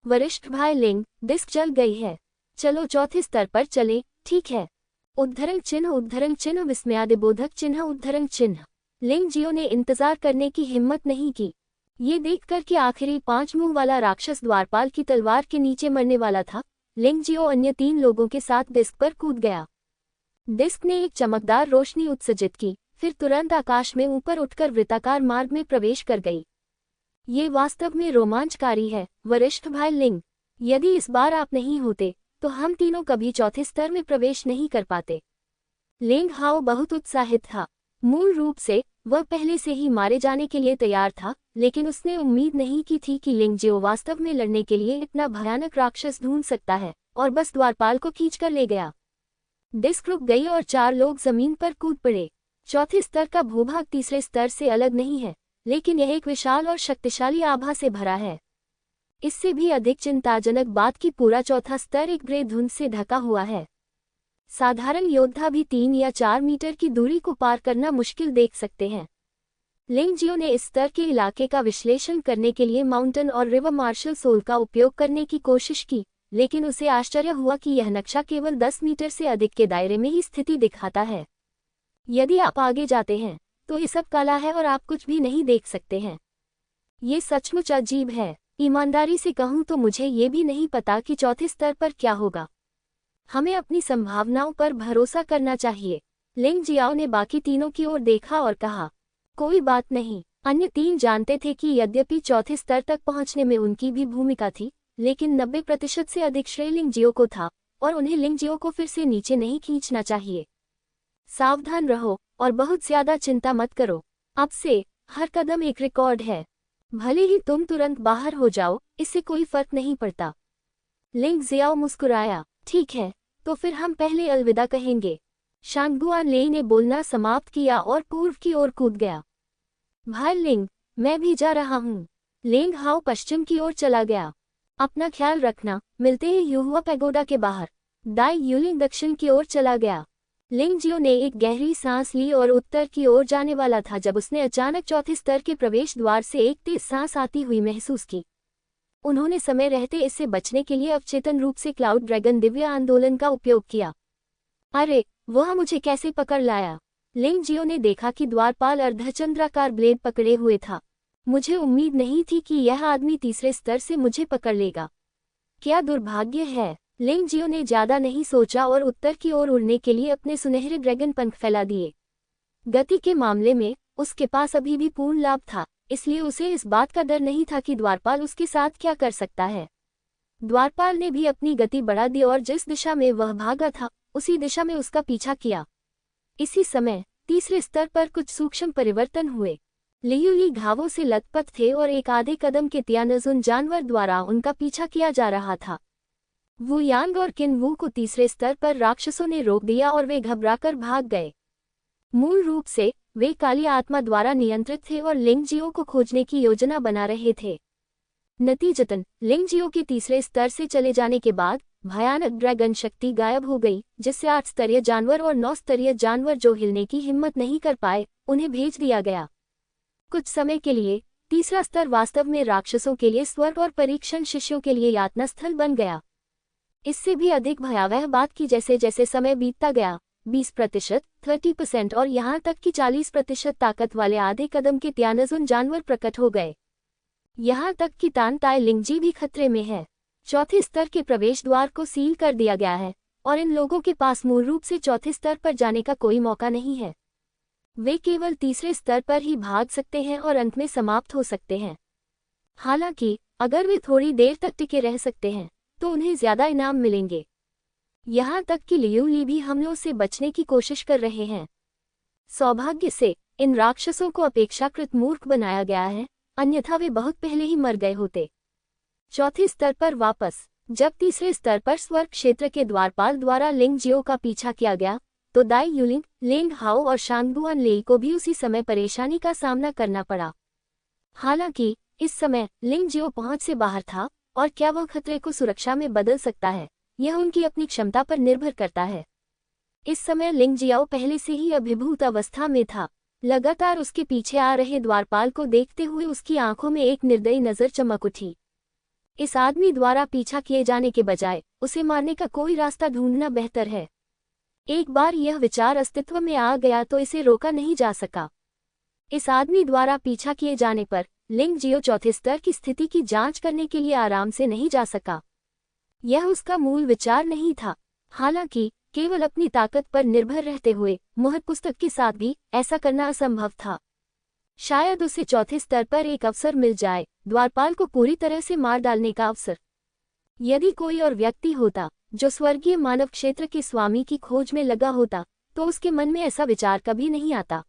[SPEAKER 1] वरिष्ठ भाई लिंग, डिस्क जल गई है। चलो चौथे स्तर पर चले, ठीक है? उद्धरण चिन्ह, विस्मयादिबोधक चिन्ह, उद्धरण चिन्ह। लिंगजियो ने इंतजार करने की हिम्मत नहीं की। ये देखकर कि आखिरी 5 मुंह वाला राक्षस द्वारपाल की तलवार के नीचे मरने वाला था, लिंगजियो अन्य 3 लोगों के साथ डिस्क पर कूद गया। डिस्क ने एक चमकदार रोशनी उत्सर्जित की, फिर तुरंत आकाश में ऊपर उठकर वृत्ताकार मार्ग में प्रवेश कर गई। ये वास्तव में रोमांचकारी है, वरिष्ठ भाई लिंग। यदि इस बार आप नहीं होते, तो हम तीनों कभी चौथे स्तर में प्रवेश नहीं कर पाते। लेंग हाओ बहुत उत्साहित था। मूल रूप से वह पहले से ही मारे जाने के लिए तैयार था, लेकिन उसने उम्मीद नहीं की थी कि लिंगजियो वास्तव में लड़ने के लिए इतना भयानक राक्षस ढूंढ सकता है, और बस द्वारपाल को खींचकर ले गया। डिस्क रुक गई और 4 लोग जमीन पर कूद पड़े। चौथे स्तर का भूभाग तीसरे स्तर से अलग नहीं है, लेकिन यह एक विशाल और शक्तिशाली आभा से भरा है। इससे भी अधिक चिंताजनक बात कि पूरा चौथा स्तर एक ग्रे धुंध से ढका हुआ है। साधारण योद्धा भी 3 या 4 मीटर की दूरी को पार करना मुश्किल देख सकते हैं। लिंगजियो ने इस स्तर के इलाके का विश्लेषण करने के लिए माउंटेन और रिवर मार्शल सोल का उपयोग करने की कोशिश की, लेकिन उसे आश्चर्य हुआ कि यह नक्शा केवल 10 मीटर से अधिक के दायरे में ही स्थिति दिखाता है। यदि आप आगे जाते हैं, तो ये सब काला है और आप कुछ भी नहीं देख सकते हैं। ये सचमुच अजीब है। ईमानदारी से कहूँ तो मुझे ये भी नहीं पता कि चौथे स्तर पर क्या होगा। हमें अपनी संभावनाओं पर भरोसा करना चाहिए। लिंग जियाओ ने बाकी तीनों की ओर देखा और कहा, कोई बात नहीं। अन्य 3 जानते थे कि यद्यपि चौथे स्तर तक पहुंचने में उनकी भी भूमिका थी, लेकिन 90% से अधिक श्रेय लिंगजियो को था और उन्हें लिंगजियो को फिर से नीचे नहीं खींचना चाहिए। सावधान रहो और बहुत ज्यादा चिंता मत करो। अब से हर कदम एक रिकॉर्ड है। भले ही तुम तुरंत बाहर हो जाओ, इससे कोई फर्क नहीं पड़ता। लिंग जियाओ मुस्कुराया। ठीक है, तो फिर हम पहले अलविदा कहेंगे। शांगुआन लेई ने बोलना समाप्त किया और पूर्व की ओर कूद गया। भाई लिंग, मैं भी जा रहा हूँ। लेंग हाओ पश्चिम की ओर चला गया। अपना ख्याल रखना। मिलते ही युहुआ पैगोडा के बाहर। दाई यूलिंग दक्षिण की ओर चला गया। लिंग जियो ने एक गहरी सांस ली और उत्तर की ओर जाने वाला था जब उसने अचानक चौथे स्तर के प्रवेश द्वार से एक तेज सांस आती हुई महसूस की। उन्होंने समय रहते इससे बचने के लिए अवचेतन रूप से क्लाउड ड्रैगन दिव्य आंदोलन का उपयोग किया। अरे, वह मुझे कैसे पकड़ लाया? लिंग जियो ने देखा कि द्वारपाल अर्धचंद्राकार ब्लेड पकड़े हुए था। मुझे उम्मीद नहीं थी कि यह आदमी तीसरे स्तर से मुझे पकड़ लेगा। क्या दुर्भाग्य है। लिंग जियो ने ज्यादा नहीं सोचा और उत्तर की ओर उड़ने के लिए अपने सुनहरे ड्रैगन पंख फैला दिए। गति के मामले में उसके पास अभी भी पूर्ण लाभ था, इसलिए उसे इस बात का डर नहीं था कि द्वारपाल उसके साथ क्या कर सकता है। द्वारपाल ने भी अपनी गति बढ़ा दी और जिस दिशा में वह भागा था उसी दिशा में उसका पीछा किया। इसी समय तीसरे स्तर पर कुछ सूक्ष्म परिवर्तन हुए। लियूली घावों से लथपथ थे और एक आधे कदम के तियानजुन जानवर द्वारा उनका पीछा किया जा रहा था। वू यांग और किन वू को तीसरे स्तर पर राक्षसों ने रोक दिया और वे घबराकर भाग गए। मूल रूप से वे काली आत्मा द्वारा नियंत्रित थे और लिंग जियो को खोजने की योजना बना रहे थे। नतीजतन लिंग जियो के तीसरे स्तर से चले जाने के बाद भयानक ड्रैगन शक्ति गायब हो गई, जिससे 8 स्तरीय जानवर और 9 स्तरीय जानवर जो हिलने की हिम्मत नहीं कर पाए उन्हें भेज दिया गया। कुछ समय के लिए तीसरा स्तर वास्तव में राक्षसों के लिए स्वर्ग और परीक्षण शिष्यों के लिए यातना स्थल बन गया। इससे भी अधिक भयावह बात की जैसे जैसे समय बीतता गया 20%, 30% और यहाँ तक कि 40% ताकत वाले आधे कदम के तियानजुन जानवर प्रकट हो गए। यहाँ तक कि तान ताय लिंगजी भी खतरे में है। चौथे स्तर के प्रवेश द्वार को सील कर दिया गया है और इन लोगों के पास मूल रूप से चौथे स्तर पर जाने का कोई मौका नहीं है। वे केवल तीसरे स्तर पर ही भाग सकते हैं और अंत में समाप्त हो सकते हैं। हालांकि अगर वे थोड़ी देर तक टिके रह सकते हैं तो उन्हें ज्यादा इनाम मिलेंगे। यहाँ तक कि लियू ली भी हमलों से बचने की कोशिश कर रहे हैं। सौभाग्य से इन राक्षसों को अपेक्षाकृत मूर्ख बनाया गया है, अन्यथा वे बहुत पहले ही मर गए होते। चौथे स्तर पर वापस। जब तीसरे स्तर पर स्वर्ग क्षेत्र के द्वारपाल द्वारा लिंग जियो का पीछा किया गया तो दाई यूलिंग, लेंग हाओ और शांगबुआन लेई को भी उसी समय परेशानी का सामना करना पड़ा। हालांकि इस समय लिंग जियो पहुंच से बाहर था और क्या वह खतरे को सुरक्षा में बदल सकता है, यह उनकी अपनी क्षमता पर निर्भर करता है। इस समय लिंग जियाओ पहले से ही अभिभूत अवस्था में था। लगातार उसके पीछे आ रहे द्वारपाल को देखते हुए उसकी आंखों में एक निर्दयी नजर चमक उठी। इस आदमी द्वारा पीछा किए जाने के बजाय उसे मारने का कोई रास्ता ढूंढना बेहतर है। एक बार यह विचार अस्तित्व में आ गया तो इसे रोका नहीं जा सका। इस आदमी द्वारा पीछा किए जाने पर लिंग जियो चौथे स्तर की स्थिति की जांच करने के लिए आराम से नहीं जा सका। यह उसका मूल विचार नहीं था। हालांकि केवल अपनी ताकत पर निर्भर रहते हुए मुहर पुस्तक के साथ भी ऐसा करना असंभव था। शायद उसे चौथे स्तर पर एक अवसर मिल जाए, द्वारपाल को पूरी तरह से मार डालने का अवसर। यदि कोई और व्यक्ति होता जो स्वर्गीय मानव क्षेत्र के स्वामी की खोज में लगा होता तो उसके मन में ऐसा विचार कभी नहीं आता,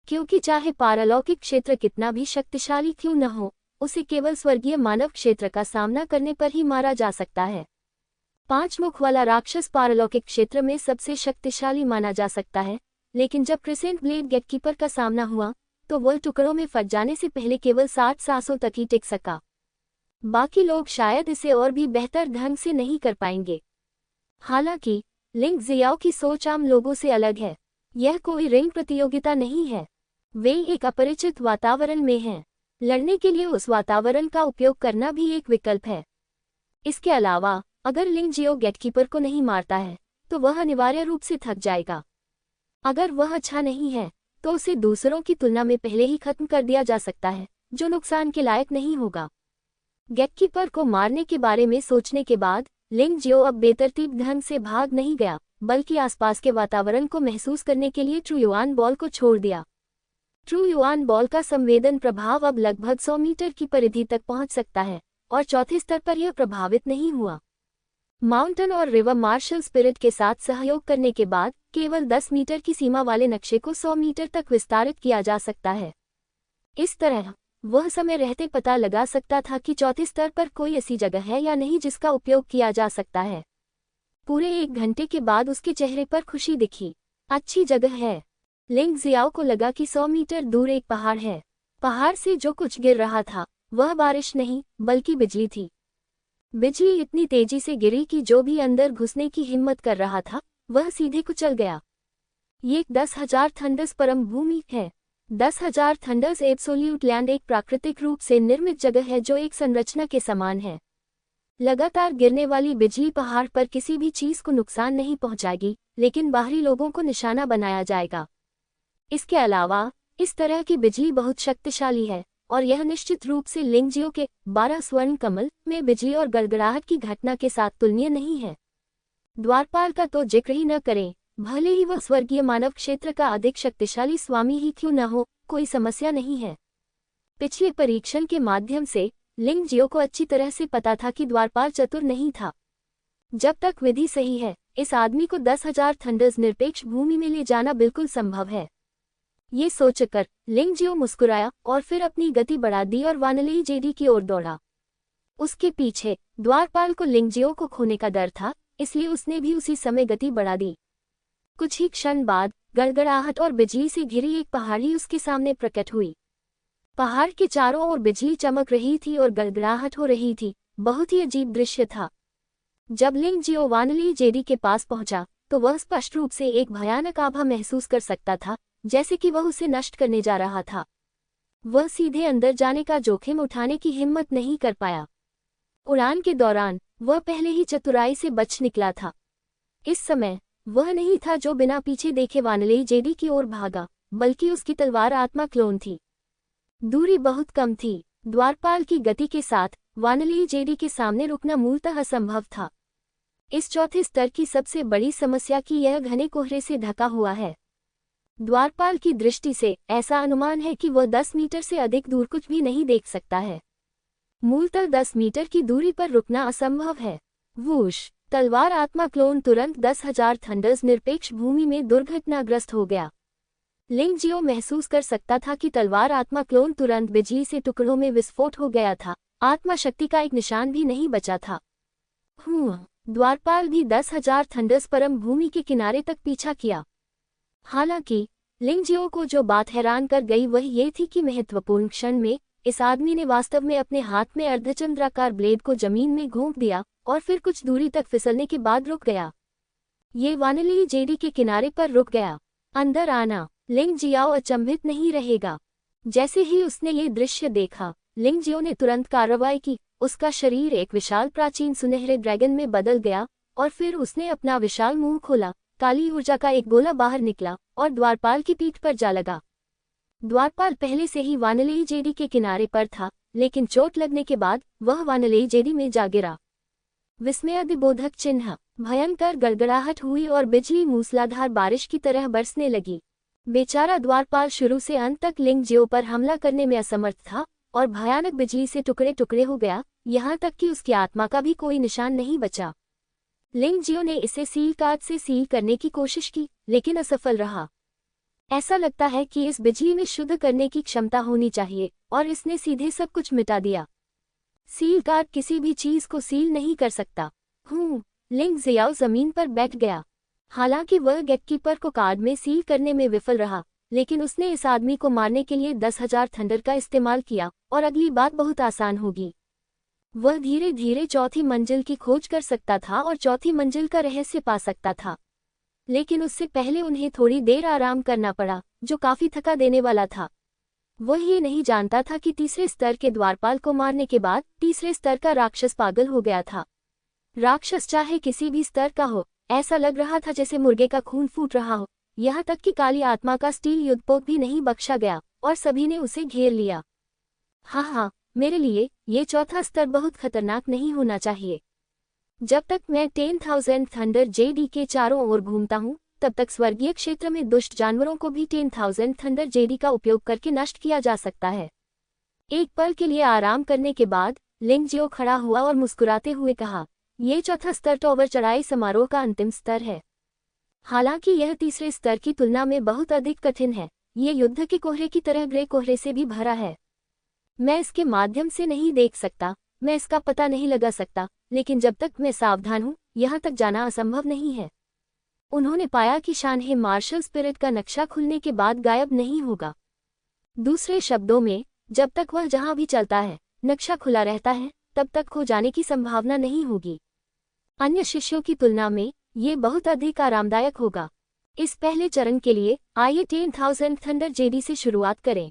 [SPEAKER 1] क्योंकि चाहे पारलौकिक क्षेत्र कितना भी शक्तिशाली क्यों न हो, उसे केवल स्वर्गीय मानव क्षेत्र का सामना करने पर ही मारा जा सकता है। 5 मुख वाला राक्षस पारलौकिक क्षेत्र में सबसे शक्तिशाली माना जा सकता है, लेकिन जब क्रिसेंट ब्लेड गेटकीपर का सामना हुआ तो वह टुकड़ों में फट जाने से पहले केवल 60 सांसों तक ही टिक सका। बाकी लोग शायद इसे और भी बेहतर ढंग से नहीं कर पाएंगे। हालांकि लिंग जियाओ की सोच आम लोगों से अलग है। यह कोई रिंग प्रतियोगिता नहीं है। वे एक अपरिचित वातावरण में हैं। लड़ने के लिए उस वातावरण का उपयोग करना भी एक विकल्प है। इसके अलावा अगर लिंग जियो गेटकीपर को नहीं मारता है तो वह अनिवार्य रूप से थक जाएगा। अगर वह अच्छा नहीं है तो उसे दूसरों की तुलना में पहले ही खत्म कर दिया जा सकता है, जो नुकसान के लायक नहीं होगा। गेटकीपर को मारने के बारे में सोचने के बाद लिंग जियो अब बेतरतीब ढंग से भाग नहीं गया, बल्कि आसपास के वातावरण को महसूस करने के लिए ट्रू युआन बॉल को छोड़ दिया। ट्रू युआन बॉल का संवेदन प्रभाव अब लगभग 100 मीटर की परिधि तक पहुंच सकता है और चौथे स्तर पर यह प्रभावित नहीं हुआ। माउंटेन और रिवर मार्शल स्पिरिट के साथ सहयोग करने के बाद केवल 10 मीटर की सीमा वाले नक्शे को 100 मीटर तक विस्तारित किया जा सकता है। इस तरह वह समय रहते पता लगा सकता था कि चौथे स्तर पर कोई ऐसी जगह है या नहीं जिसका उपयोग किया जा सकता है। पूरे 1 घंटे के बाद उसके चेहरे पर खुशी दिखी। अच्छी जगह है। लिंग जियाओ को लगा कि 100 मीटर दूर एक पहाड़ है। पहाड़ से जो कुछ गिर रहा था वह बारिश नहीं बल्कि बिजली थी। बिजली इतनी तेजी से गिरी कि जो भी अंदर घुसने की हिम्मत कर रहा था वह सीधे कुचल गया। ये 10,000 थंडर्स परम भूमि है। 10,000 थंडर्स एब्सोल्यूट लैंड एक प्राकृतिक रूप से निर्मित जगह है जो एक संरचना के समान है। लगातार गिरने वाली बिजली पहाड़ पर किसी भी चीज को नुकसान नहीं पहुंचाएगी, लेकिन बाहरी लोगों को निशाना बनाया जाएगा। इसके अलावा इस तरह की बिजली बहुत शक्तिशाली है और यह निश्चित रूप से लिंगजियो के 12 स्वर्ण कमल में बिजली और गड़गड़ाहट की घटना के साथ तुलनीय नहीं है। द्वारपाल का तो जिक्र ही न करें, भले ही वह स्वर्गीय मानव क्षेत्र का अधिक शक्तिशाली स्वामी ही क्यों न हो, कोई समस्या नहीं है। पिछले परीक्षण के माध्यम से लिंगजियो को अच्छी तरह से पता था कि द्वारपाल चतुर नहीं था। जब तक विधि सही है, इस आदमी को 10,000 थंडर्स निरपेक्ष भूमि में ले जाना बिल्कुल संभव है। ये सोचकर लिंगजियो मुस्कुराया और फिर अपनी गति बढ़ा दी और वानली जेडी की ओर दौड़ा। उसके पीछे द्वारपाल को लिंगजियो को खोने का डर था, इसलिए उसने भी उसी समय गति बढ़ा दी। कुछ ही क्षण बाद गड़गड़ाहट और बिजली से घिरी एक पहाड़ी उसके सामने प्रकट हुई। पहाड़ के चारों ओर बिजली चमक रही थी और गड़गड़ाहट हो रही थी। बहुत ही अजीब दृश्य था। जब लिंगजियो वानली जेडी के पास पहुंचा तो वह स्पष्ट रूप से एक भयानक आभा महसूस कर सकता था, जैसे कि वह उसे नष्ट करने जा रहा था। वह सीधे अंदर जाने का जोखिम उठाने की हिम्मत नहीं कर पाया। उड़ान के दौरान वह पहले ही चतुराई से बच निकला था। इस समय वह नहीं था जो बिना पीछे देखे वानली जेडी की ओर भागा, बल्कि उसकी तलवार आत्मा क्लोन थी। दूरी बहुत कम थी। द्वारपाल की गति के साथ वानली जेडी के सामने रुकना मूलतः असंभव था। इस चौथे स्तर की सबसे बड़ी समस्या कि यह घने कोहरे से ढका हुआ है। द्वारपाल की दृष्टि से ऐसा अनुमान है कि वह 10 मीटर से अधिक दूर कुछ भी नहीं देख सकता है। मूलतः 10 मीटर की दूरी पर रुकना असंभव है। वूश! तलवार आत्मा क्लोन तुरंत 10,000 थंडर्स निरपेक्ष भूमि में दुर्घटनाग्रस्त हो गया। लिंगजियो महसूस कर सकता था कि तलवार आत्मा क्लोन तुरंत बिजली से टुकड़ों में विस्फोट हो गया था। आत्मा शक्ति का एक निशान भी नहीं बचा था। द्वारपाल भी 10,000 थंडर्स परम भूमि के किनारे तक पीछा किया। हालांकि लिंगजियो को जो बात हैरान कर गई वह ये थी कि महत्वपूर्ण क्षण में इस आदमी ने वास्तव में अपने हाथ में अर्धचंद्राकार ब्लेड को जमीन में घोंप दिया और फिर कुछ दूरी तक फिसलने के बाद रुक गया। ये वानली जेडी के किनारे पर रुक गया। अंदर आना। लिंगजियो अचंभित नहीं रहेगा। जैसे ही उसने ये दृश्य देखा, लिंगजियो ने तुरंत कार्रवाई की। उसका शरीर एक विशाल प्राचीन सुनहरे ड्रैगन में बदल गया और फिर उसने अपना विशाल मुंह खोला। काली ऊर्जा का एक गोला बाहर निकला और द्वारपाल की पीठ पर जा लगा। द्वारपाल पहले से ही वानली जेडी के किनारे पर था, लेकिन चोट लगने के बाद वह वानली जेडी में जा गिरा। विस्मयादिबोधक चिन्ह। भयंकर गड़गड़ाहट हुई और बिजली मूसलाधार बारिश की तरह बरसने लगी। बेचारा द्वारपाल शुरू से अंत तक लिंगजियो पर हमला करने में असमर्थ था और भयानक बिजली से टुकड़े टुकड़े हो गया, यहाँ तक कि उसकी आत्मा का भी कोई निशान नहीं बचा। लिंगजियो ने इसे सील कार्ड से सील करने की कोशिश की, लेकिन असफल रहा। ऐसा लगता है कि इस बिजली में शुद्ध करने की क्षमता होनी चाहिए और इसने सीधे सब कुछ मिटा दिया। सील कार्ड किसी भी चीज को सील नहीं कर सकता। लिंगजियो जमीन पर बैठ गया। हालांकि वह गेटकीपर को कार्ड में सील करने में विफल रहा, लेकिन उसने इस आदमी को मारने के लिए 10,000 थंडर का इस्तेमाल किया और अगली बात बहुत आसान होगी। वह धीरे धीरे चौथी मंजिल की खोज कर सकता था और चौथी मंजिल का रहस्य पा सकता था। लेकिन उससे पहले उन्हें थोड़ी देर आराम करना पड़ा, जो काफी थका देने वाला था। वह ये नहीं जानता था कि तीसरे स्तर के द्वारपाल को मारने के बाद तीसरे स्तर का राक्षस पागल हो गया था। राक्षस चाहे किसी भी स्तर का हो, ऐसा लग रहा था जैसे मुर्गे का खून फूट रहा हो। यहाँ तक कि काली आत्मा का स्टील युद्धपोत भी नहीं बख्शा गया और सभी ने उसे घेर लिया। हाँ, मेरे लिए ये चौथा स्तर बहुत खतरनाक नहीं होना चाहिए। जब तक मैं 10,000 थंडर जेडी के चारों ओर घूमता हूँ, तब तक स्वर्गीय क्षेत्र में दुष्ट जानवरों को भी 10,000 थंडर जेडी का उपयोग करके नष्ट किया जा सकता है। एक पल के लिए आराम करने के बाद लिंगजियो खड़ा हुआ और मुस्कुराते हुए कहा, ये चौथा स्तर टॉवर चढ़ाई समारोह का अंतिम स्तर है। हालांकि यह तीसरे स्तर की तुलना में बहुत अधिक कठिन है। ये युद्ध के कोहरे की तरह ग्रे कोहरे से भी भरा है। मैं इसके माध्यम से नहीं देख सकता, मैं इसका पता नहीं लगा सकता, लेकिन जब तक मैं सावधान हूँ, यहाँ तक जाना असंभव नहीं है। उन्होंने पाया कि शानहे मार्शल स्पिरिट का नक्शा खुलने के बाद गायब नहीं होगा। दूसरे शब्दों में, जब तक वह जहाँ भी चलता है, नक्शा खुला रहता है तब तक खो जाने की संभावना नहीं होगी। अन्य शिष्यों की तुलना में ये बहुत अधिक आरामदायक होगा। इस पहले चरण के लिए आइए 10,000 थंडर जेडी से शुरुआत करें।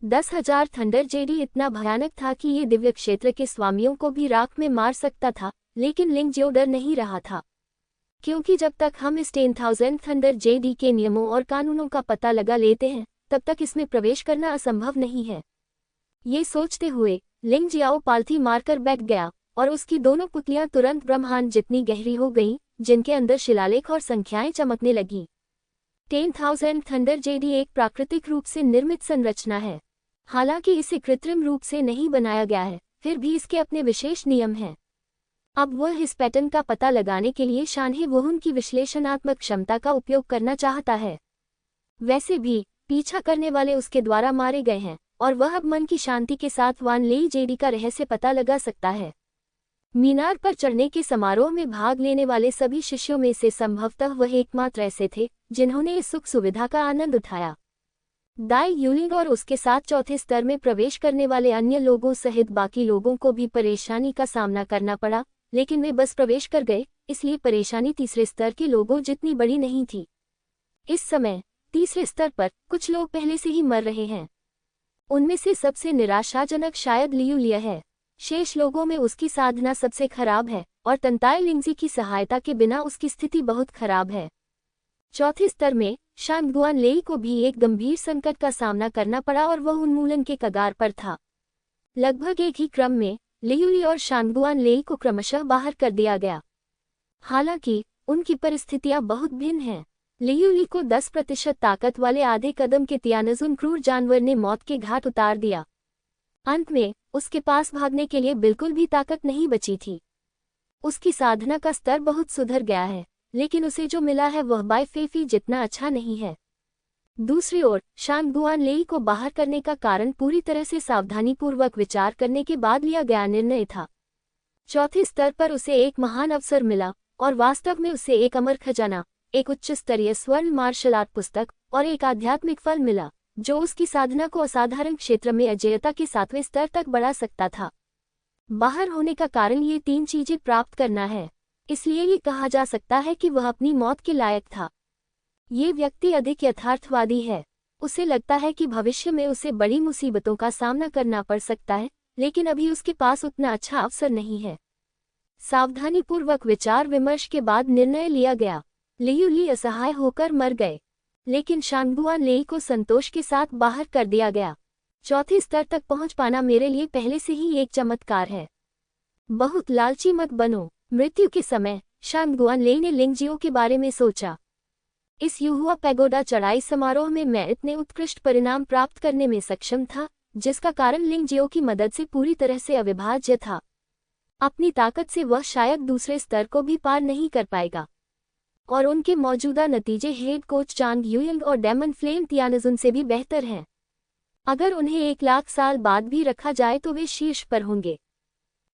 [SPEAKER 1] 10,000 थंडर जेडी इतना भयानक था कि ये दिव्य क्षेत्र के स्वामियों को भी राख में मार सकता था, लेकिन लिंग जियो डर नहीं रहा था, क्योंकि जब तक हम इस 10,000 थंडर जेडी के नियमों और कानूनों का पता लगा लेते हैं तब तक इसमें प्रवेश करना असंभव नहीं है। ये सोचते हुए लिंग जियाओ पालथी मारकर बैठ गया और उसकी दोनों पुतलियां तुरंत ब्रह्मांड जितनी गहरी हो गईं, जिनके अंदर शिलालेख और संख्याएं चमकने लगीं। 10,000 थंडर जेडी एक प्राकृतिक रूप से निर्मित संरचना है। हालांकि इसे कृत्रिम रूप से नहीं बनाया गया है, फिर भी इसके अपने विशेष नियम हैं। अब वह इस पैटर्न का पता लगाने के लिए शानहे वोहुन की विश्लेषणात्मक क्षमता का उपयोग करना चाहता है। वैसे भी पीछा करने वाले उसके द्वारा मारे गए हैं और वह अब मन की शांति के साथ वान लेई जेडी का रहस्य पता लगा सकता है। मीनार पर चढ़ने के समारोह में भाग लेने वाले सभी शिष्यों में से संभवतः वह एकमात्र ऐसे थे जिन्होंने इस सुख सुविधा का आनंद उठाया। दाई यूलिंग और उसके साथ चौथे स्तर में प्रवेश करने वाले अन्य लोगों सहित बाकी लोगों को भी परेशानी का सामना करना पड़ा, लेकिन वे बस प्रवेश कर गए, इसलिए परेशानी तीसरे स्तर के लोगों जितनी बड़ी नहीं थी। इस समय तीसरे स्तर पर कुछ लोग पहले से ही मर रहे हैं। उनमें से सबसे निराशाजनक शायद लियू लिया है। शेष लोगों में उसकी साधना सबसे खराब है और तंताई लिंगजी की सहायता के बिना उसकी स्थिति बहुत खराब है। चौथे स्तर में शांगगुआन लेई को भी एक गंभीर संकट का सामना करना पड़ा और वह उन्मूलन के कगार पर था। लगभग एक ही क्रम में लियूली और शांगगुआन लेई को क्रमशः बाहर कर दिया गया। हालांकि उनकी परिस्थितियां बहुत भिन्न हैं। लियूली को 10% ताकत वाले आधे कदम के तियानजुन क्रूर जानवर ने मौत के घाट उतार दिया। अंत में उसके पास भागने के लिए बिल्कुल भी ताकत नहीं बची थी। उसकी साधना का स्तर बहुत सुधर गया है, लेकिन उसे जो मिला है वह बाय फेफी जितना अच्छा नहीं है। दूसरी ओर शांगगुआन लेई को बाहर करने का कारण पूरी तरह से सावधानीपूर्वक विचार करने के बाद लिया गया निर्णय था। चौथे स्तर पर उसे एक महान अवसर मिला और वास्तव में उसे एक अमर खजाना, एक उच्च स्तरीय स्वर्ण मार्शल आर्ट पुस्तक और एक आध्यात्मिक फल मिला, जो उसकी साधना को असाधारण क्षेत्र में अजेयता के 7वें स्तर तक बढ़ा सकता था। बाहर होने का कारण ये 3 चीजें प्राप्त करना है, इसलिए ये कहा जा सकता है कि वह अपनी मौत के लायक था। ये व्यक्ति अधिक यथार्थवादी है। उसे लगता है कि भविष्य में उसे बड़ी मुसीबतों का सामना करना पड़ सकता है, लेकिन अभी उसके पास उतना अच्छा अवसर नहीं है। सावधानीपूर्वक विचार विमर्श के बाद निर्णय लिया गया। लियूली असहाय होकर मर गए, लेकिन शांगगुआन लेई को संतोष के साथ बाहर कर दिया गया। चौथे स्तर तक पहुंच पाना मेरे लिए पहले से ही एक चमत्कार है। बहुत लालची मत बनो। मृत्यु के समय शांगगुआन लेई ने लिंगजियो के बारे में सोचा। इस युहुआ पैगोडा चढ़ाई समारोह में मैं इतने उत्कृष्ट परिणाम प्राप्त करने में सक्षम था, जिसका कारण लिंगजियो की मदद से पूरी तरह से अविभाज्य था। अपनी ताकत से वह शायद दूसरे स्तर को भी पार नहीं कर पाएगा, और उनके मौजूदा नतीजे हेड कोच चांग यूयंग और डेमन फ्लेम तियानजुन से भी बेहतर हैं। अगर उन्हें 1 लाख साल बाद भी रखा जाए तो वे शीर्ष पर होंगे।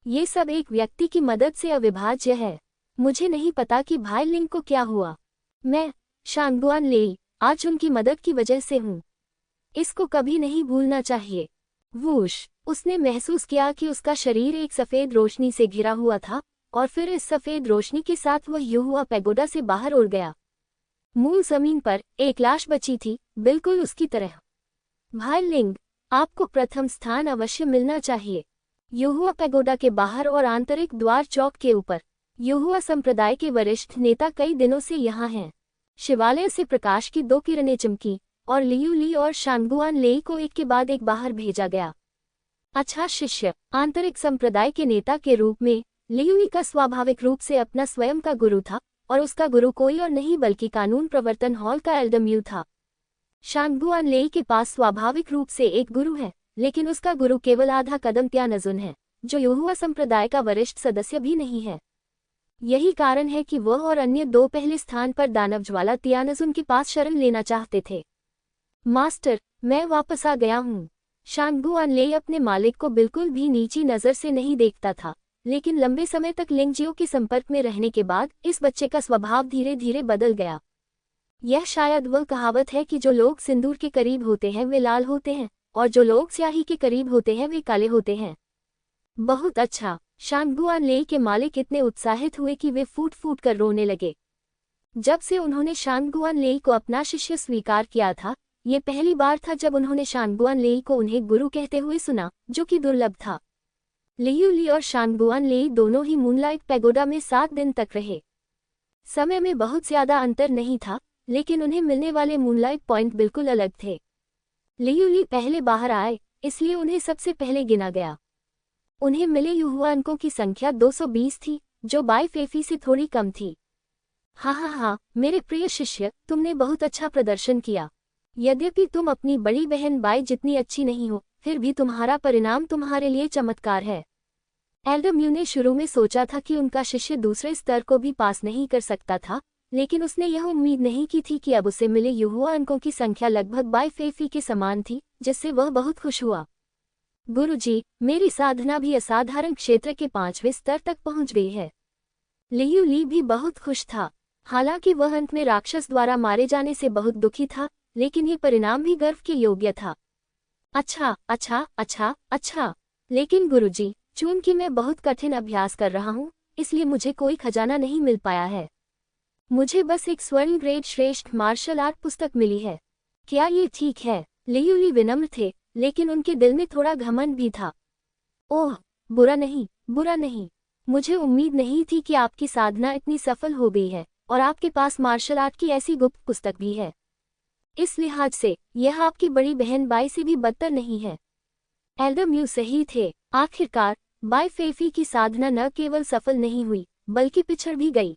[SPEAKER 1] ये सब एक व्यक्ति की मदद से अविभाज्य है। मुझे नहीं पता कि भाई लिंग को क्या हुआ। मैं शांगगुआन लेई आज उनकी मदद की वजह से हूँ। इसको कभी नहीं भूलना चाहिए। वूश, उसने महसूस किया कि उसका शरीर एक सफ़ेद रोशनी से घिरा हुआ था और फिर इस सफ़ेद रोशनी के साथ वह युहुआ पैगोडा से बाहर उड़ गया। मूल जमीन पर एक लाश बची थी, बिल्कुल उसकी तरह। भाई लिंग, आपको प्रथम स्थान अवश्य मिलना चाहिए। युहुआ पैगोडा के बाहर और आंतरिक द्वार चौक के ऊपर युहुआ संप्रदाय के वरिष्ठ नेता कई दिनों से यहाँ हैं। शिवालय से प्रकाश की 2 किरणें चमकी और लियूली और शांगगुआन लेई को एक के बाद एक बाहर भेजा गया। अच्छा शिष्य, आंतरिक संप्रदाय के नेता के रूप में लियूली का स्वाभाविक रूप से अपना स्वयं का गुरु था, और उसका गुरु कोई और नहीं बल्कि कानून प्रवर्तन हॉल का एल्डम्यू था। शांगगुआन लेई के पास स्वाभाविक रूप से एक गुरु है, लेकिन उसका गुरु केवल आधा कदम तियानजुन है, जो युहुआ संप्रदाय का वरिष्ठ सदस्य भी नहीं है। यही कारण है कि वह और अन्य 2 पहले स्थान पर दानवज्वाला तियानजुन के पास शरण लेना चाहते थे। मास्टर, मैं वापस आ गया हूँ। शांगगुआन लेई अपने मालिक को बिल्कुल भी नीची नज़र से नहीं देखता था, लेकिन लंबे समय तक लिंगजियो के संपर्क में रहने के बाद इस बच्चे का स्वभाव धीरे धीरे बदल गया। यह शायद वह कहावत है कि जो लोग सिंदूर के करीब होते हैं वे लाल होते हैं, और जो लोग स्याही के करीब होते हैं वे काले होते हैं। बहुत अच्छा। शांगुआन लेई के मालिक इतने उत्साहित हुए कि वे फूट फूट कर रोने लगे। जब से उन्होंने शांगुआन लेई को अपना शिष्य स्वीकार किया था, ये पहली बार था जब उन्होंने शांगुआन लेई को उन्हें गुरु कहते हुए सुना, जो कि दुर्लभ था। लियू ली और शांगुआन लेई दोनों ही मूनलाइट पैगोडा में 7 दिन तक रहे। समय में बहुत ज्यादा अंतर नहीं था, लेकिन उन्हें मिलने वाले मूनलाइट पॉइंट बिल्कुल अलग थे। लियू ली पहले बाहर आए, इसलिए उन्हें सबसे पहले गिना गया। उन्हें मिले युहुआ अंकों की संख्या 220 थी, जो बाई फेफी से थोड़ी कम थी। हाँ, मेरे प्रिय शिष्य, तुमने बहुत अच्छा प्रदर्शन किया। यद्यपि तुम अपनी बड़ी बहन बाई जितनी अच्छी नहीं हो, फिर भी तुम्हारा परिणाम तुम्हारे लिए चमत्कार है। एल्डर म्यू ने शुरू में सोचा था कि उनका शिष्य दूसरे स्तर को भी पास नहीं कर सकता था, लेकिन उसने यह उम्मीद नहीं की थी कि अब उसे मिले युहुआ अंकों की संख्या लगभग बाई फेफी के समान थी, जिससे वह बहुत खुश हुआ। गुरुजी, मेरी साधना भी असाधारण क्षेत्र के 5वें स्तर तक पहुंच गई है। लियू ली भी बहुत खुश था। हालांकि वह अंत में राक्षस द्वारा मारे जाने से बहुत दुखी था, लेकिन ये परिणाम भी गर्व के योग्य था। अच्छा। लेकिन गुरुजी, चूंकि मैं बहुत कठिन अभ्यास कर रहा हूँ, इसलिए मुझे कोई खजाना नहीं मिल पाया है। मुझे बस एक स्वर्ण ग्रेड श्रेष्ठ मार्शल आर्ट पुस्तक मिली है। क्या ये ठीक है? लियू ली विनम्र थे, लेकिन उनके दिल में थोड़ा घमंड भी था। ओह, बुरा नहीं। मुझे उम्मीद नहीं थी कि आपकी साधना इतनी सफल हो गई है, और आपके पास मार्शल आर्ट की ऐसी गुप्त पुस्तक भी है। इस लिहाज से यह आपकी बड़ी बहन बाई से भी बदतर नहीं है। एल्डर म्यू सही थे। आखिरकार बाई फेफी की साधना न केवल सफल नहीं हुई, बल्कि पिछड़ भी गई।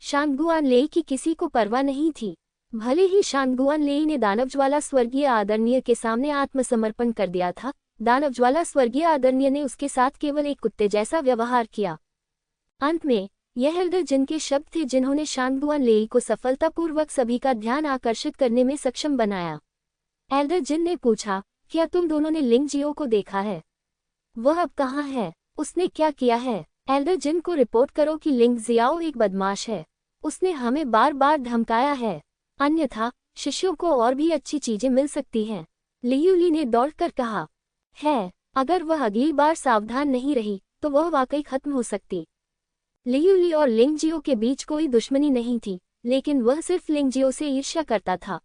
[SPEAKER 1] शांगुआन लेई की किसी को परवाह नहीं थी। भले ही शांगुआन लेई ने दानवज्वाला स्वर्गीय आदरणीय के सामने आत्मसमर्पण कर दिया था, दानवज्वाला स्वर्गीय आदरणीय ने उसके साथ केवल एक कुत्ते जैसा व्यवहार किया। अंत में यह एल्डर जिन के शब्द थे जिन्होंने शांगुआन लेई को सफलतापूर्वक सभी का ध्यान आकर्षित करने में सक्षम बनाया। एल्डर जिन ने पूछा, क्या तुम दोनों ने लिंग जियो को देखा है? वह अब कहाँ है? उसने क्या किया है? एल्डर जिन को रिपोर्ट करो कि लिंग जियाओ एक बदमाश है। उसने हमें बार बार धमकाया है। अन्यथा शिष्यों को और भी अच्छी चीजें मिल सकती हैं। लियू ली ने दौड़कर कहा। है, अगर वह अगली बार सावधान नहीं रही, तो वह वाकई खत्म हो सकती। लियू ली और लिंग जियो के बीच कोई दुश्मनी नहीं थी, लेकिन वह सिर्फ लिंग जियो से ईर्ष्या करता था।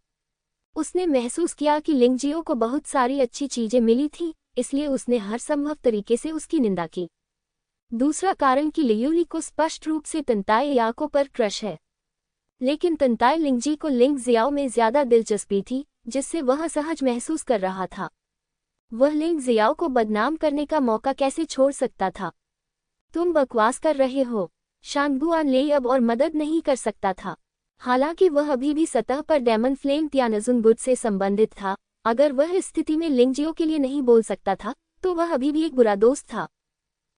[SPEAKER 1] उसने महसूस किया कि लिंग जियो को बहुत सारी अच्छी चीजें मिली थी, इसलिए उसने हर संभव तरीके से उसकी निंदा की। दूसरा कारण कि लियू ली को स्पष्ट रूप से तंताई याको पर क्रश है, लेकिन तंताई लिंगजी को लिंग जियाओ में ज्यादा दिलचस्पी थी, जिससे वह असहज महसूस कर रहा था। वह लिंग जियाओ को बदनाम करने का मौका कैसे छोड़ सकता था? तुम बकवास कर रहे हो। शांगुआन लेई अब और मदद नहीं कर सकता था। हालांकि वह अभी भी सतह पर डेमन फ्लेम तियानजुन गुड से संबंधित था। अगर वह इस स्थिति में लिंग जियो के लिए नहीं बोल सकता था, तो वह अभी भी एक बुरा दोस्त था।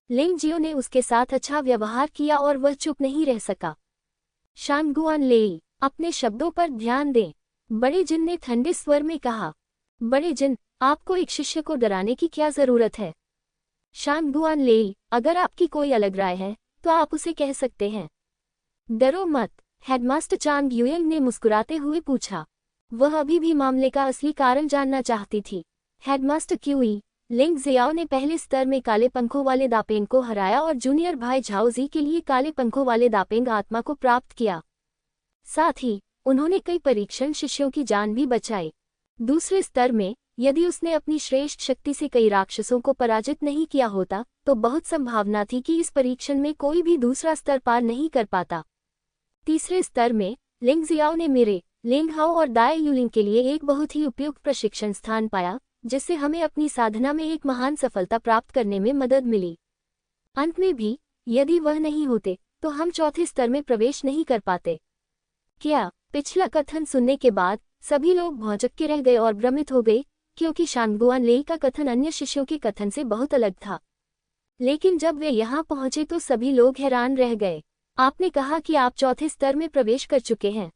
[SPEAKER 1] लिंग जियो ने उसके साथ अच्छा व्यवहार किया और वह चुप नहीं रह सका। शांगुआन लेई, अपने शब्दों पर ध्यान दें, बड़े जिन ने ठंडे स्वर में कहा। बड़े जिन, आपको एक शिष्य को डराने की क्या जरूरत है? शांगुआन लेई, अगर आपकी कोई अलग राय है, तो आप उसे कह सकते हैं। डरो मत, हेडमास्टर चांग युएंग ने मुस्कुराते हुए पूछा। वह अभी भी मामले का असली कारण जानना चाहती थी। हेडमास्टर क्यूई, लिंग जियाओ ने पहले स्तर में काले पंखों वाले दापेंग को हराया और जूनियर भाई झाओजी के लिए काले पंखों वाले दापेंग आत्मा को प्राप्त किया। साथ ही उन्होंने कई परीक्षण शिष्यों की जान भी बचाई। दूसरे स्तर में यदि उसने अपनी श्रेष्ठ शक्ति से कई राक्षसों को पराजित नहीं किया होता, तो बहुत संभावना थी कि इस परीक्षण में कोई भी दूसरा स्तर पार नहीं कर पाता। तीसरे स्तर में लिंग जियाओ ने मेरे, लिंग हाओ और दाई यूलिंग के लिए एक बहुत ही उपयुक्त प्रशिक्षण स्थान पाया, जिससे हमें अपनी साधना में एक महान सफलता प्राप्त करने में मदद मिली। अंत में भी यदि वह नहीं होते, तो हम चौथे स्तर में प्रवेश नहीं कर पाते। क्या? पिछला कथन सुनने के बाद सभी लोग भौंचक के रह गए और भ्रमित हो गए, क्योंकि शांगुआन लेई का कथन अन्य शिष्यों के कथन से बहुत अलग था। लेकिन जब वे यहाँ पहुंचे तो सभी लोग हैरान रह गए। आपने कहा कि आप चौथे स्तर में प्रवेश कर चुके हैं?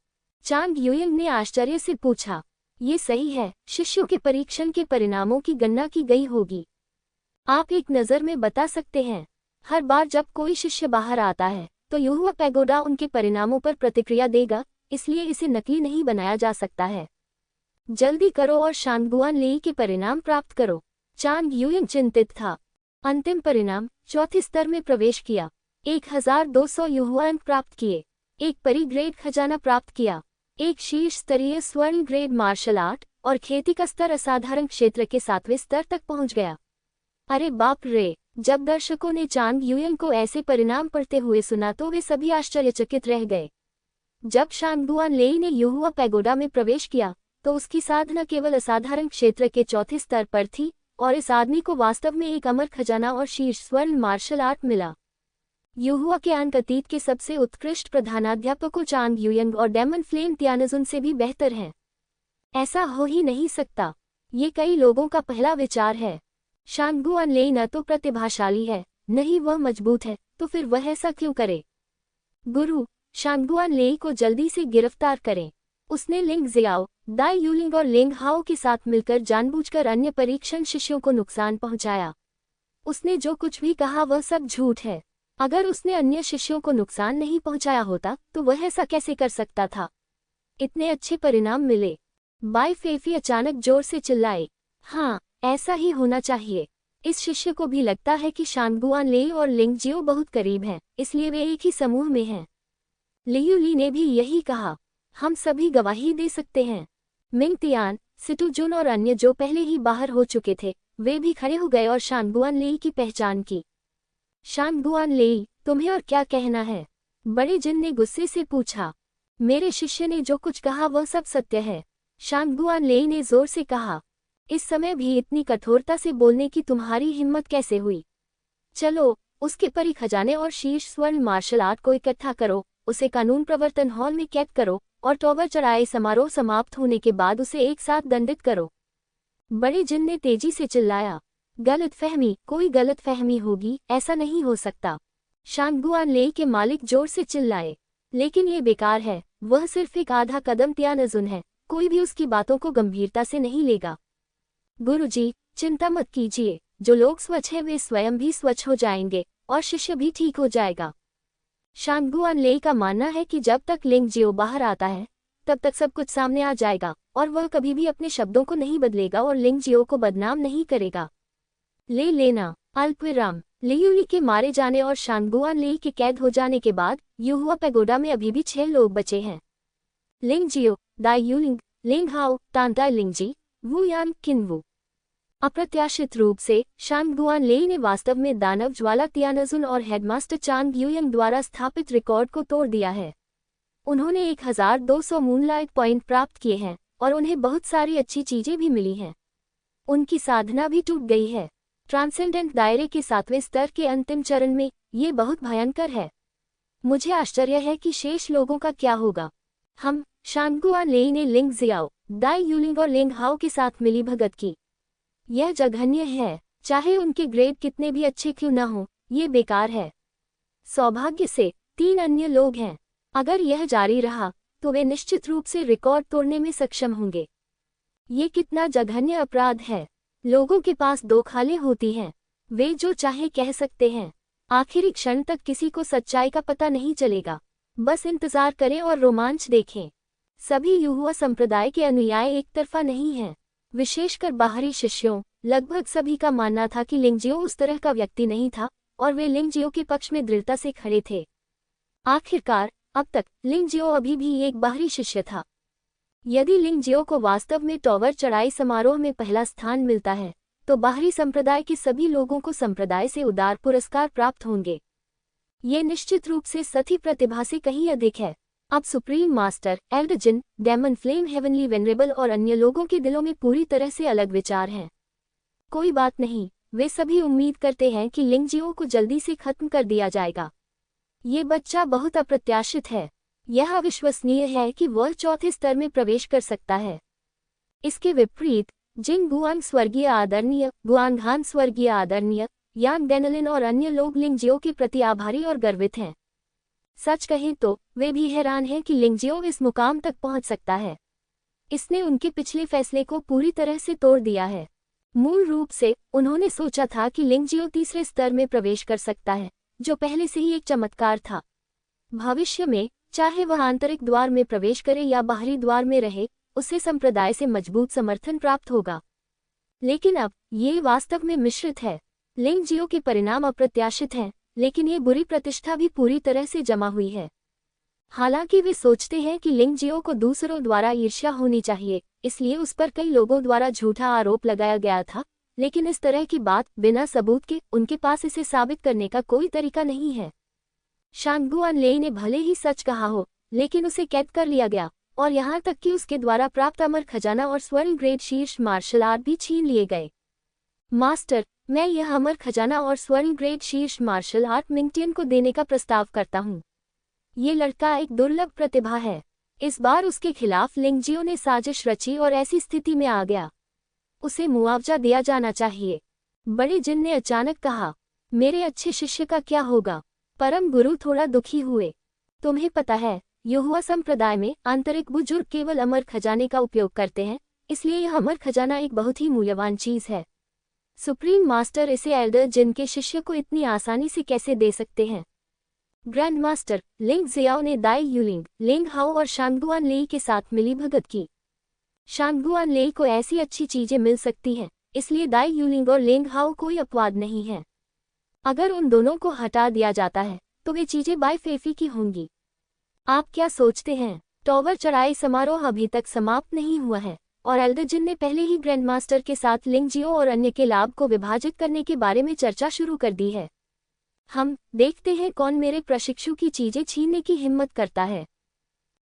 [SPEAKER 1] चांग युएंग ने आश्चर्य से पूछा। ये सही है, शिष्यों के परीक्षण के परिणामों की गणना की गई होगी। आप एक नज़र में बता सकते हैं। हर बार जब कोई शिष्य बाहर आता है, तो युहुआ पैगोडा उनके परिणामों पर प्रतिक्रिया देगा, इसलिए इसे नकली नहीं बनाया जा सकता है। जल्दी करो और शांगुआन लेई के परिणाम प्राप्त करो। चांग युएंग चिंतित था। अंतिम परिणाम, चौथे स्तर में प्रवेश किया, 1200 युआन प्राप्त किए, एक परिग्रेड खजाना प्राप्त किया, एक शीर्ष स्तरीय स्वर्ण ग्रेड मार्शल आर्ट और खेती का स्तर असाधारण क्षेत्र के 7वें स्तर तक पहुंच गया। अरे बाप रे! जब दर्शकों ने चांग युयंग को ऐसे परिणाम पढ़ते हुए सुना तो वे सभी आश्चर्यचकित रह गए। जब शांगगुआन लेई ने युहुआ पैगोडा में प्रवेश किया तो उसकी साधना केवल असाधारण क्षेत्र के चौथे स्तर पर थी और इस आदमी को वास्तव में एक अमर खजाना और शीर्ष स्वर्ण मार्शल आर्ट मिला। युहुआ के अंक अतीत के सबसे उत्कृष्ट प्रधानाध्यापकों चांग युयंग और डेमन फ्लेम तियानजुन से भी बेहतर हैं। ऐसा हो ही नहीं सकता। ये कई लोगों का पहला विचार है। शांगगुआन लेई न तो प्रतिभाशाली है, न ही वह मजबूत है, तो फिर वह ऐसा क्यों करे? गुरु, शांगगुआन लेई को जल्दी से गिरफ्तार करें। उसने लिंग जियाओ, दाई यूलिंग और लिंग हाओ के साथ मिलकर जानबूझकर अन्य परीक्षण शिष्यों को नुकसान पहुंचाया। उसने जो कुछ भी कहा वह सब झूठ है। अगर उसने अन्य शिष्यों को नुकसान नहीं पहुंचाया होता तो वह ऐसा कैसे कर सकता था? इतने अच्छे परिणाम मिले। बाई फेफी अचानक जोर से चिल्लाए, हाँ, ऐसा ही होना चाहिए। इस शिष्य को भी लगता है कि शांगगुआन लेई और लिंग जियो बहुत करीब हैं, इसलिए वे एक ही समूह में हैं। लियू ली ने भी यही कहा। हम सभी गवाही दे सकते हैं। मिंग तियान, सिटू जुन और अन्य जो पहले ही बाहर हो चुके थे, वे भी खड़े हो गए और शांगगुआन लेई की पहचान की। शांगगुआन लेई, तुम्हें और क्या कहना है? बड़े जिन ने गुस्से से पूछा। मेरे शिष्य ने जो कुछ कहा वह सब सत्य है, शांगगुआन लेई ने जोर से कहा। इस समय भी इतनी कठोरता से बोलने की तुम्हारी हिम्मत कैसे हुई? चलो, उसके परी खजाने और शीर्ष स्वर्ण मार्शल आर्ट को इकट्ठा करो, उसे कानून प्रवर्तन हॉल में कैद करो और टॉवर चढ़ाई समारोह समाप्त होने के बाद उसे एक साथ दंडित करो। बड़े जिन ने तेजी से चिल्लाया। गलतफहमी, कोई गलतफहमी होगी, ऐसा नहीं हो सकता। शांगगुआन लेई के मालिक जोर से चिल्लाए। लेकिन ये बेकार है, वह सिर्फ एक आधा कदम तियानजुन है, कोई भी उसकी बातों को गंभीरता से नहीं लेगा। गुरुजी, चिंता मत कीजिए, जो लोग स्वच्छ हैं वे स्वयं भी स्वच्छ हो जाएंगे और शिष्य भी ठीक हो जाएगा। शांगगुआन लेई का मानना है कि जब तक लिंग जियो बाहर आता है तब तक सब कुछ सामने आ जाएगा और वह कभी भी अपने शब्दों को नहीं बदलेगा और लिंग जियो को बदनाम नहीं करेगा। ले लेना, अल्पविराम। लियूली के मारे जाने और शांगगुआन लेई के कैद हो जाने के बाद युहुआ पैगोडा में अभी भी 6 लोग बचे हैं। लिंग जियो, दाई यूलिंग, लिंग हाओ, तांताई लिंगजी, वू यान किनवू। अप्रत्याशित रूप से शांगगुआन लेई ने वास्तव में दानव ज्वाला तियानजुन और हेडमास्टर चांग युयंग द्वारा स्थापित रिकॉर्ड को तोड़ दिया है। उन्होंने 1200 मूनलाइट पॉइंट प्राप्त किए हैं और उन्हें बहुत सारी अच्छी चीजें भी मिली हैं। उनकी साधना भी टूट गई है। ट्रांसेंडेंट दायरे के 7वें स्तर के अंतिम चरण में ये बहुत भयंकर है। मुझे आश्चर्य है कि शेष लोगों का क्या होगा। हम, शांगगुआन लेई ने लिंग जियाओ, दाई यूलिंग और लिंग हाओ के साथ मिली भगत की। यह जघन्य है, चाहे उनके ग्रेड कितने भी अच्छे क्यों न हो, ये बेकार है। सौभाग्य से 3 अन्य लोग हैं। अगर यह जारी रहा तो वे निश्चित रूप से रिकॉर्ड तोड़ने में सक्षम होंगे। ये कितना जघन्य अपराध है। लोगों के पास 2 खालें होती हैं, वे जो चाहे कह सकते हैं। आखिरी क्षण तक किसी को सच्चाई का पता नहीं चलेगा। बस इंतजार करें और रोमांच देखें। सभी युहुआ संप्रदाय के अनुयायी एक तरफा नहीं हैं, विशेषकर बाहरी शिष्यों। लगभग सभी का मानना था कि लिंगजियो उस तरह का व्यक्ति नहीं था और वे लिंगजियो के पक्ष में दृढ़ता से खड़े थे। आखिरकार, अब तक लिंगजियो अभी भी एक बाहरी शिष्य था। यदि लिंगजियो को वास्तव में टॉवर चढ़ाई समारोह में पहला स्थान मिलता है तो बाहरी संप्रदाय के सभी लोगों को संप्रदाय से उदार पुरस्कार प्राप्त होंगे। ये निश्चित रूप से सती प्रतिभा से कहीं अधिक है। अब सुप्रीम मास्टर, एल्डर जिन, डेमन फ्लेम, हेवनली वेनरेबल और अन्य लोगों के दिलों में पूरी तरह से अलग विचार हैं। कोई बात नहीं, वे सभी उम्मीद करते हैं कि लिंगजियो को जल्दी से खत्म कर दिया जाएगा। ये बच्चा बहुत अप्रत्याशित है। यह अविश्वसनीय है कि वह 4थे स्तर में प्रवेश कर सकता है। इसके विपरीत जिंग गुआंग स्वर्गीय आदरणीय, गुआंगहान स्वर्गीय आदरणीय, यांग डेनलिन और अन्य लोग लिंगजियो के प्रति आभारी और गर्वित हैं। सच कहें तो वे भी हैरान हैं कि लिंगजियो इस मुकाम तक पहुंच सकता है। इसने उनके पिछले फैसले को पूरी तरह से तोड़ दिया है। मूल रूप से उन्होंने सोचा था कि लिंगजियो 3रे स्तर में प्रवेश कर सकता है, जो पहले से ही एक चमत्कार था। भविष्य में चाहे वह आंतरिक द्वार में प्रवेश करे या बाहरी द्वार में रहे, उसे संप्रदाय से मजबूत समर्थन प्राप्त होगा। लेकिन अब ये वास्तव में मिश्रित है। लिंग जियो के परिणाम अप्रत्याशित हैं, लेकिन ये बुरी प्रतिष्ठा भी पूरी तरह से जमा हुई है। हालांकि वे सोचते हैं कि लिंग जियो को दूसरों द्वारा ईर्ष्या होनी चाहिए, इसलिए उस पर कई लोगों द्वारा झूठा आरोप लगाया गया था, लेकिन इस तरह की बात बिना सबूत के उनके पास इसे साबित करने का कोई तरीका नहीं है। शांगगुआन लेई ने भले ही सच कहा हो, लेकिन उसे कैद कर लिया गया और यहाँ तक कि उसके द्वारा प्राप्त अमर खजाना और स्वर्ण ग्रेड शीर्ष मार्शल आर्ट भी छीन लिए गए। मास्टर, मैं यह अमर खजाना और स्वर्ण ग्रेड शीर्ष मार्शल आर्ट मिंगटियन को देने का प्रस्ताव करता हूँ। ये लड़का एक दुर्लभ प्रतिभा है। इस बार उसके खिलाफ लिंगजियो ने साजिश रची और ऐसी स्थिति में आ गया। उसे मुआवजा दिया जाना चाहिए। बड़े जिन ने अचानक कहा। मेरे अच्छे शिष्य का क्या होगा? परम गुरु थोड़ा दुखी हुए। तुम्हें पता है, युहुआ संप्रदाय में आंतरिक बुजुर्ग केवल अमर खजाने का उपयोग करते हैं, इसलिए यह अमर खजाना एक बहुत ही मूल्यवान चीज है। सुप्रीम मास्टर इसे एल्डर जिन के शिष्य को इतनी आसानी से कैसे दे सकते हैं? ग्रैंड मास्टर लिंग जियाओ ने दाई यूलिंग, लिंग हाओ और शांगगुआन लेई के साथ मिलीभगत की। शांगगुआन लेई को ऐसी अच्छी चीजें मिल सकती हैं, इसलिए दाई यूलिंग और लिंग हाओ कोई अपवाद नहीं है। अगर उन दोनों को हटा दिया जाता है तो वे चीजें बाय फेफी की होंगी। आप क्या सोचते हैं? टॉवर चढ़ाई समारोह अभी तक समाप्त नहीं हुआ है और एल्डर जिन ने पहले ही ग्रैंड मास्टर के साथ लिंग जियो और अन्य के लाभ को विभाजित करने के बारे में चर्चा शुरू कर दी है। हम देखते हैं कौन मेरे प्रशिक्षु की चीजें छीनने की हिम्मत करता है।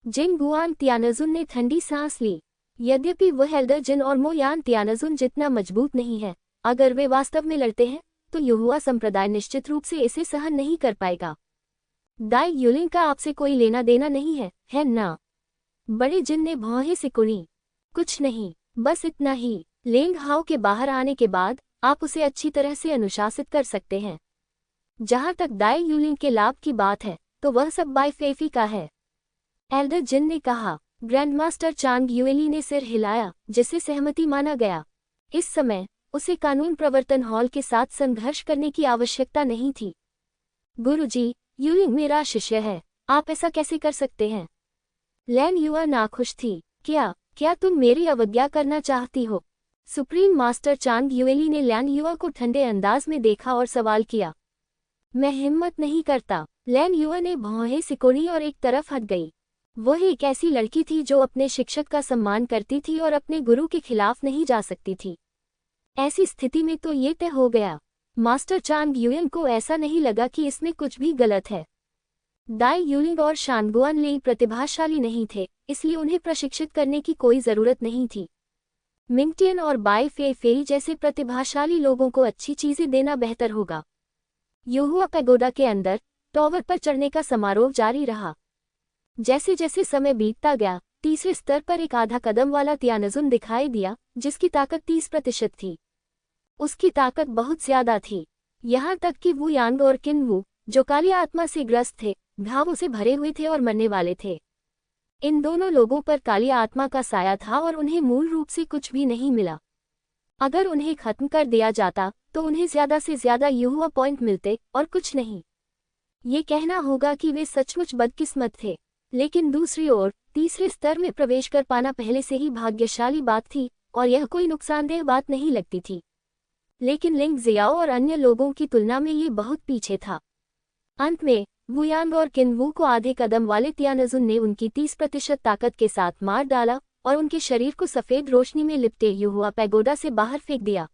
[SPEAKER 1] जिन गुआन तियानजुन ने ठंडी सांस ली। यद्यपि वह एल्डर जिन और मो यान तियानजुन जितना मजबूत नहीं है, अगर वे वास्तव में लड़ते हैं तो युहुआ संप्रदाय निश्चित रूप से इसे सहन नहीं कर पाएगा। दाई यूलिंग का आपसे कोई लेना देना नहीं है ना? बड़े जिन ने भौहें सिकुड़ी। कुछ नहीं, बस इतना ही। लिंग हाओ के बाहर आने के बाद आप उसे अच्छी तरह से अनुशासित कर सकते हैं। जहां तक दाई यूलिंग के लाभ की बात है तो वह सब बाय फेफी का है, एल्डर जिन ने कहा। ग्रैंडमास्टर चांग युएली ने सिर हिलाया, जिसे सहमति माना गया। इस समय उसे कानून प्रवर्तन हॉल के साथ संघर्ष करने की आवश्यकता नहीं थी। गुरुजी, यूलिंग मेरा शिष्य है, आप ऐसा कैसे कर सकते हैं? लैन युआ नाखुश थी। क्या तुम मेरी अवज्ञा करना चाहती हो? सुप्रीम मास्टर चांग युएली ने लैन युआ को ठंडे अंदाज में देखा और सवाल किया। मैं हिम्मत नहीं करता। लैन युआ ने भौहें सिकोड़ी और एक तरफ हट गई। वह एक ऐसी लड़की थी जो अपने शिक्षक का सम्मान करती थी और अपने गुरु के खिलाफ नहीं जा सकती थी। ऐसी स्थिति में तो ये तय हो गया। मास्टर चांग युएन को ऐसा नहीं लगा कि इसमें कुछ भी गलत है। दाई यूलिंग और शांगगुआन लेई प्रतिभाशाली नहीं थे, इसलिए उन्हें प्रशिक्षित करने की कोई जरूरत नहीं थी। मिंगटियन और बाई फेई जैसे प्रतिभाशाली लोगों को अच्छी चीजें देना बेहतर होगा। युहुआ पैगोडा के अंदर टॉवर पर चढ़ने का समारोह जारी रहा। जैसे जैसे समय बीतता गया, तीसरे स्तर पर एक आधा कदम वाला तियानजुन दिखाई दिया, जिसकी ताकत 30% थी। उसकी ताकत बहुत ज्यादा थी, यहाँ तक कि वू यांग और किन वू, जो काली आत्मा से ग्रस्त थे, घावों से भरे हुए थे और मरने वाले थे। इन दोनों लोगों पर काली आत्मा का साया था और उन्हें मूल रूप से कुछ भी नहीं मिला। अगर उन्हें खत्म कर दिया जाता तो उन्हें ज्यादा से ज्यादा युहुआ पॉइंट मिलते और कुछ नहीं। ये कहना होगा कि वे सचमुच बदकिस्मत थे, लेकिन दूसरी ओर तीसरे स्तर में प्रवेश कर पाना पहले से ही भाग्यशाली बात थी और यह कोई नुकसानदेह बात नहीं लगती थी। लेकिन लिंग जियाओ और अन्य लोगों की तुलना में ये बहुत पीछे था। अंत में वू यांग और किनवू को आधे कदम वाले तियानजुन ने उनकी 30% ताकत के साथ मार डाला और उनके शरीर को सफेद रोशनी में लिपटे युहुआ पैगोडा से बाहर फेंक दिया।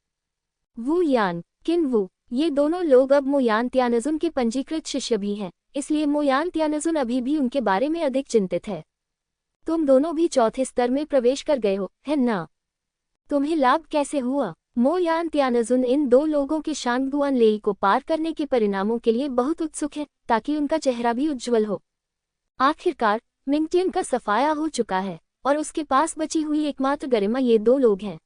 [SPEAKER 1] वू यान, किनवू, ये दोनों लोग अब मो यान तियानजुन के पंजीकृत शिष्य भी हैं, इसलिए मो यान तियानजुन अभी भी उनके बारे में अधिक चिंतित है। तुम दोनों भी चौथे स्तर में प्रवेश कर गए हो, है ना? तुम्हें लाभ कैसे हुआ? मो यान तियानजुन इन दो लोगों के शांगगुआन लेई को पार करने के परिणामों के लिए बहुत उत्सुक है, ताकि उनका चेहरा भी उज्ज्वल हो। आखिरकार मिंगटियन का सफाया हो चुका है और उसके पास बची हुई एकमात्र गरिमा ये दो लोग हैं।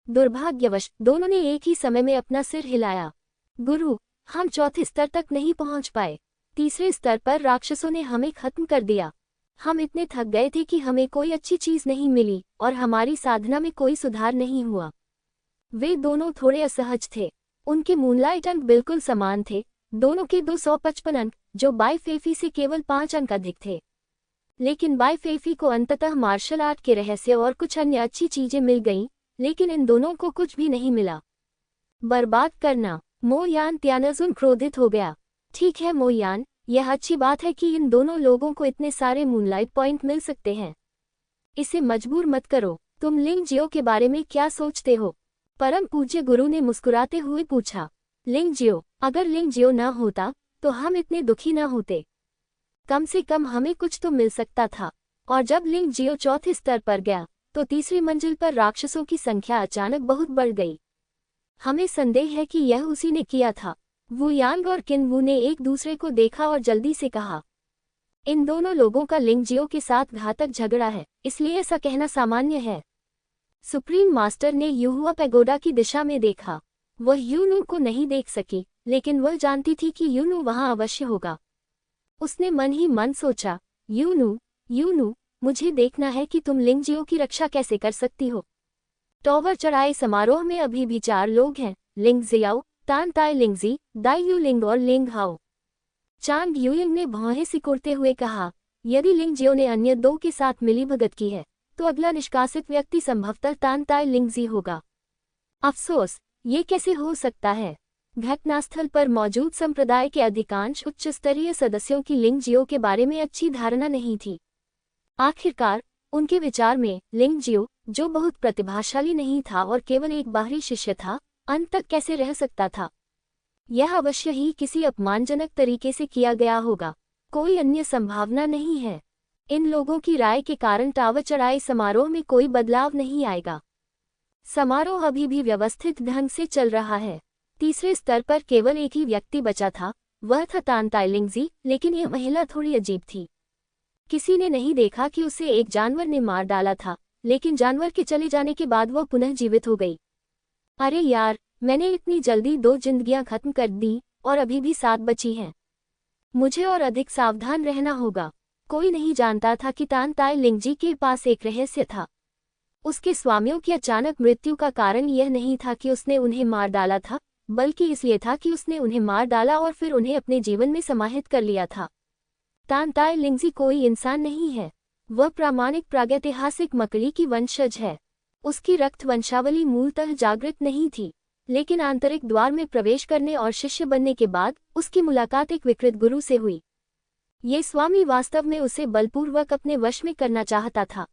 [SPEAKER 1] दुर्भाग्यवश दोनों ने एक ही समय में अपना सिर हिलाया। गुरु, हम चौथे स्तर तक नहीं पहुंच पाए। तीसरे स्तर पर राक्षसों ने हमें खत्म कर दिया। हम इतने थक गए थे कि हमें कोई अच्छी चीज नहीं मिली और हमारी साधना में कोई सुधार नहीं हुआ। वे दोनों थोड़े असहज थे। उनके मूनलाइट अंक बिल्कुल समान थे, दोनों के 255 अंक, जो बाई फेफी से केवल 5 अंक अधिक थे। लेकिन बाई फेफी को अंततः मार्शल आर्ट के रहस्य और कुछ अन्य अच्छी चीजें मिल गईं, लेकिन इन दोनों को कुछ भी नहीं मिला। बर्बाद करना। मो यान त्यानजुन क्रोधित हो गया। ठीक है मो यान, यह अच्छी बात है कि इन दोनों लोगों को इतने सारे मूनलाइट पॉइंट मिल सकते हैं। इसे मजबूर मत करो। तुम लिंग जियो के बारे में क्या सोचते हो? परम पूज्य गुरु ने मुस्कुराते हुए पूछा। लिंग जियो, अगर लिंग जियो न होता तो हम इतने दुखी न होते। कम से कम हमें कुछ तो मिल सकता था। और जब लिंग जियो चौथे स्तर पर गया तो तीसरी मंजिल पर राक्षसों की संख्या अचानक बहुत बढ़ गई। हमें संदेह है कि यह उसी ने किया था। वू यांग और किन वू ने एक दूसरे को देखा और जल्दी से कहा, इन दोनों लोगों का लिंग जियो के साथ घातक झगड़ा है, इसलिए ऐसा कहना सामान्य है। सुप्रीम मास्टर ने यूहुआ पैगोडा की दिशा में देखा। वह यूनू को नहीं देख सकी, लेकिन वह जानती थी कि यूनू वहां अवश्य होगा। उसने मन ही मन सोचा, यूनू, यूनू, मुझे देखना है कि तुम लिंग जियो की रक्षा कैसे कर सकती हो। टॉवर चढ़ाए समारोह में अभी भी 4 लोग हैं, लिंग जियाओ, तान ताई लिंगजी, दाई यू लिंग और लिंग हाओ। चांग यूइंग ने भौहें सिकोड़ते हुए कहा, यदि लिंग जियो ने अन्य 2 के साथ मिलीभगत की है तो अगला निष्कासित व्यक्ति संभवतः तान ताई लिंगजी होगा। अफसोस, ये कैसे हो सकता है? घटनास्थल पर मौजूद संप्रदाय के अधिकांश उच्च स्तरीय सदस्यों की लिंग जियो के बारे में अच्छी धारणा नहीं थी। आखिरकार उनके विचार में लिंग जियो, जो बहुत प्रतिभाशाली नहीं था और केवल एक बाहरी शिष्य था, अंत तक कैसे रह सकता था? यह अवश्य ही किसी अपमानजनक तरीके से किया गया होगा। कोई अन्य संभावना नहीं है। इन लोगों की राय के कारण टावर चढ़ाई समारोह में कोई बदलाव नहीं आएगा। समारोह अभी भी व्यवस्थित ढंग से चल रहा है। तीसरे स्तर पर केवल एक ही व्यक्ति बचा था, वह था तान ताई लिंगजी, लेकिन यह महिला थोड़ी अजीब थी। किसी ने नहीं देखा कि उसे एक जानवर ने मार डाला था, लेकिन जानवर के चले जाने के बाद वह पुनः जीवित हो गई। अरे यार, मैंने इतनी जल्दी 2 जिंदगियां खत्म कर दी और अभी भी 7 बची हैं। मुझे और अधिक सावधान रहना होगा। कोई नहीं जानता था कि तान ताई लिंगजी के पास एक रहस्य था। उसके स्वामियों की अचानक मृत्यु का कारण यह नहीं था कि उसने उन्हें मार डाला था, बल्कि इसलिए था कि उसने उन्हें मार डाला और फिर उन्हें अपने जीवन में समाहित कर लिया था। तान ताई लिंगजी कोई इंसान नहीं है। वह प्रामाणिक प्रागैतिहासिक मकड़ी की वंशज है। उसकी रक्त वंशावली मूलतः जागृत नहीं थी, लेकिन आंतरिक द्वार में प्रवेश करने और शिष्य बनने के बाद उसकी मुलाकात एक विकृत गुरु से हुई। ये स्वामी वास्तव में उसे बलपूर्वक अपने वश में करना चाहता था।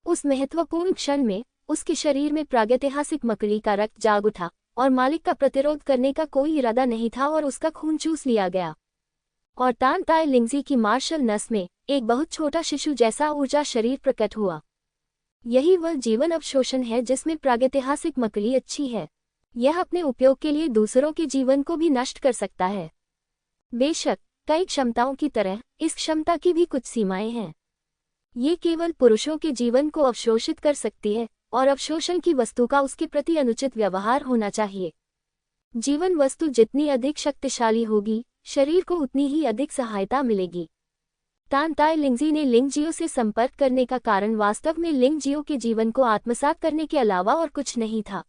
[SPEAKER 1] उस महत्वपूर्ण क्षण में उसके शरीर में प्रागैतिहासिक मकड़ी का रक्त जाग उठा और मालिक का प्रतिरोध करने का कोई इरादा नहीं था और उसका खून चूस लिया गया। और तान ताई लिंगजी की मार्शल नस में एक बहुत छोटा शिशु जैसा ऊर्जा शरीर प्रकट हुआ। यही वह जीवन अवशोषण है जिसमें प्रागैतिहासिक मकड़ी अच्छी है। यह अपने उपयोग के लिए दूसरों के जीवन को भी नष्ट कर सकता है। बेशक कई क्षमताओं की तरह इस क्षमता की भी कुछ सीमाएं हैं। ये केवल पुरुषों के जीवन को अवशोषित कर सकती है और अवशोषण की वस्तु का उसके प्रति अनुचित व्यवहार होना चाहिए। जीवन वस्तु जितनी अधिक शक्तिशाली होगी, शरीर को उतनी ही अधिक सहायता मिलेगी। तान ताई लिंगजी ने लिंग जियो से संपर्क करने का कारण वास्तव में लिंग जियो के जीवन को आत्मसात करने के अलावा और कुछ नहीं था।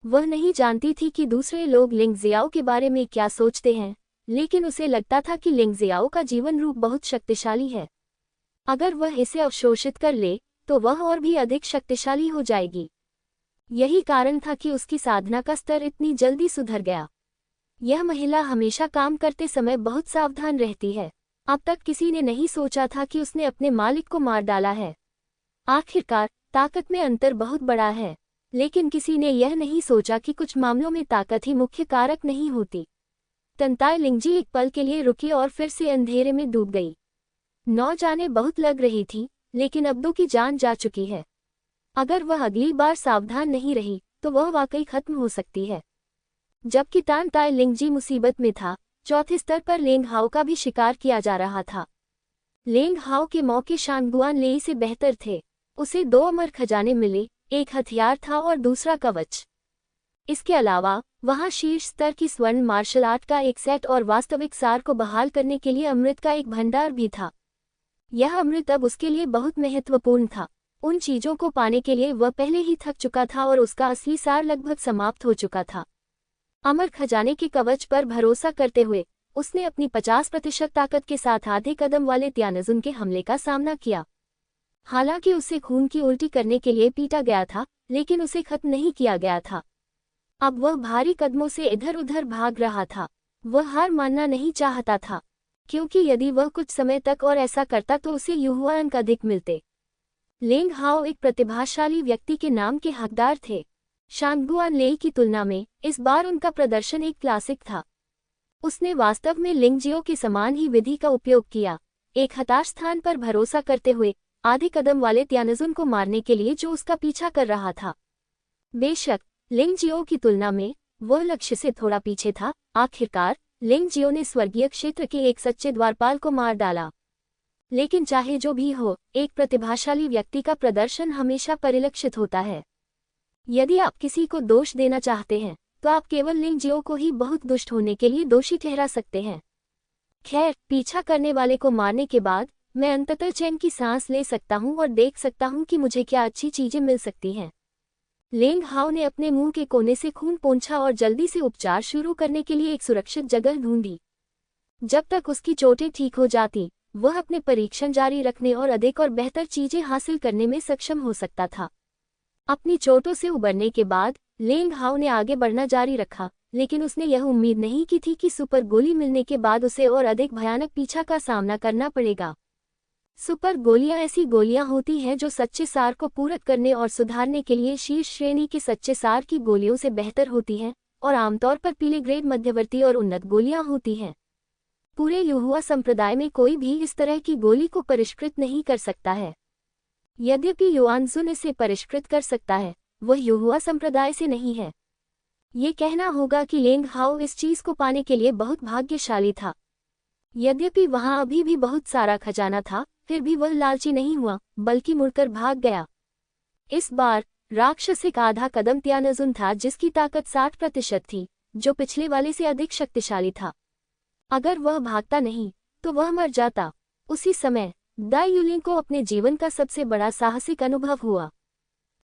[SPEAKER 1] वह नहीं जानती थी कि दूसरे लोग लिंग जियाओ के बारे में क्या सोचते हैं, लेकिन उसे लगता था कि लिंग जियाओ का जीवन रूप बहुत शक्तिशाली है। अगर वह इसे अवशोषित कर ले तो वह और भी अधिक शक्तिशाली हो जाएगी। यही कारण था कि उसकी साधना का स्तर इतनी जल्दी सुधर गया। यह महिला हमेशा काम करते समय बहुत सावधान रहती है। अब तक किसी ने नहीं सोचा था कि उसने अपने मालिक को मार डाला है। आखिरकार ताकत में अंतर बहुत बड़ा है, लेकिन किसी ने यह नहीं सोचा कि कुछ मामलों में ताकत ही मुख्य कारक नहीं होती। तंताई लिंगजी एक पल के लिए रुकी और फिर से अंधेरे में डूब गई। 9 जानें बहुत लग रही थी, लेकिन अब्दू की जान जा चुकी है। अगर वह अगली बार सावधान नहीं रही तो वह वाकई खत्म हो सकती है। जबकि तान ताई लिंगजी मुसीबत में था, चौथे स्तर पर लेंग हाओ का भी शिकार किया जा रहा था। लेंग हाओ के मौके शांगगुआन लेई से बेहतर थे। उसे 2 अमर खजाने मिले, एक हथियार था और दूसरा कवच। इसके अलावा वहां शीर्ष स्तर की स्वर्ण मार्शल आर्ट का एक सेट और वास्तविक सार को बहाल करने के लिए अमृत का एक भंडार भी था। यह अमृत अब उसके लिए बहुत महत्वपूर्ण था। उन चीजों को पाने के लिए वह पहले ही थक चुका था और उसका असली सार लगभग समाप्त हो चुका था। अमर खजाने के कवच पर भरोसा करते हुए उसने अपनी 50% ताकत के साथ आधे कदम वाले त्यानजुन के हमले का सामना किया। हालांकि उसे खून की उल्टी करने के लिए पीटा गया था, लेकिन उसे खत्म नहीं किया गया था। अब वह भारी कदमों से इधर उधर भाग रहा था। वह हार मानना नहीं चाहता था, क्योंकि यदि वह कुछ समय तक और ऐसा करता तो उसे युहुआ अंक अधिक मिलते। लेंग हाओ एक प्रतिभाशाली व्यक्ति के नाम के हकदार थे। शांगगुआन लेई की तुलना में इस बार उनका प्रदर्शन एक क्लासिक था। उसने वास्तव में लिंगजियो के समान ही विधि का उपयोग किया, एक हताश स्थान पर भरोसा करते हुए आधे कदम वाले त्यानजुन को मारने के लिए जो उसका पीछा कर रहा था। बेशक लिंगजियो की तुलना में वह लक्ष्य से थोड़ा पीछे था। आखिरकार लिंगजियो ने स्वर्गीय क्षेत्र के एक सच्चे द्वारपाल को मार डाला। लेकिन चाहे जो भी हो, एक प्रतिभाशाली व्यक्ति का प्रदर्शन हमेशा परिलक्षित होता है। यदि आप किसी को दोष देना चाहते हैं तो आप केवल लिंगजियो को ही बहुत दुष्ट होने के लिए दोषी ठहरा सकते हैं। खैर, पीछा करने वाले को मारने के बाद मैं अंततः चैन की सांस ले सकता हूं और देख सकता हूं कि मुझे क्या अच्छी चीजें मिल सकती हैं। लेंग हाओ ने अपने मुंह के कोने से खून पोंछा और जल्दी से उपचार शुरू करने के लिए एक सुरक्षित जगह ढूंढी। जब तक उसकी चोटें ठीक हो जाती, वह अपने परीक्षण जारी रखने और अधिक और बेहतर चीजें हासिल करने में सक्षम हो सकता था। अपनी चोटों से उबरने के बाद लेंग हाओ ने आगे बढ़ना जारी रखा, लेकिन उसने यह उम्मीद नहीं की थी कि सुपर गोली मिलने के बाद उसे और अधिक भयानक पीछा का सामना करना पड़ेगा। सुपर गोलियां ऐसी गोलियां होती हैं जो सच्चे सार को पूरक करने और सुधारने के लिए शीर्ष श्रेणी के सच्चे सार की गोलियों से बेहतर होती हैं और आमतौर पर पीले ग्रेड, मध्यवर्ती और उन्नत गोलियां होती हैं। पूरे युहुआ संप्रदाय में कोई भी इस तरह की गोली को परिष्कृत नहीं कर सकता है। यद्यपि युआनजुन इसे परिष्कृत कर सकता है, वह युहुआ संप्रदाय से नहीं है। ये कहना होगा कि लेंग हाओ इस चीज को पाने के लिए बहुत भाग्यशाली था। यद्यपि वहां अभी भी बहुत सारा खजाना था, फिर भी वह लालची नहीं हुआ, बल्कि मुड़कर भाग गया। इस बार राक्षसिक आधा कदम त्यानजुन था, जिसकी ताकत 60% थी, जो पिछले वाले से अधिक शक्तिशाली था। अगर वह भागता नहीं तो वह मर जाता। उसी समय दाई युलिंग को अपने जीवन का सबसे बड़ा साहसिक अनुभव हुआ।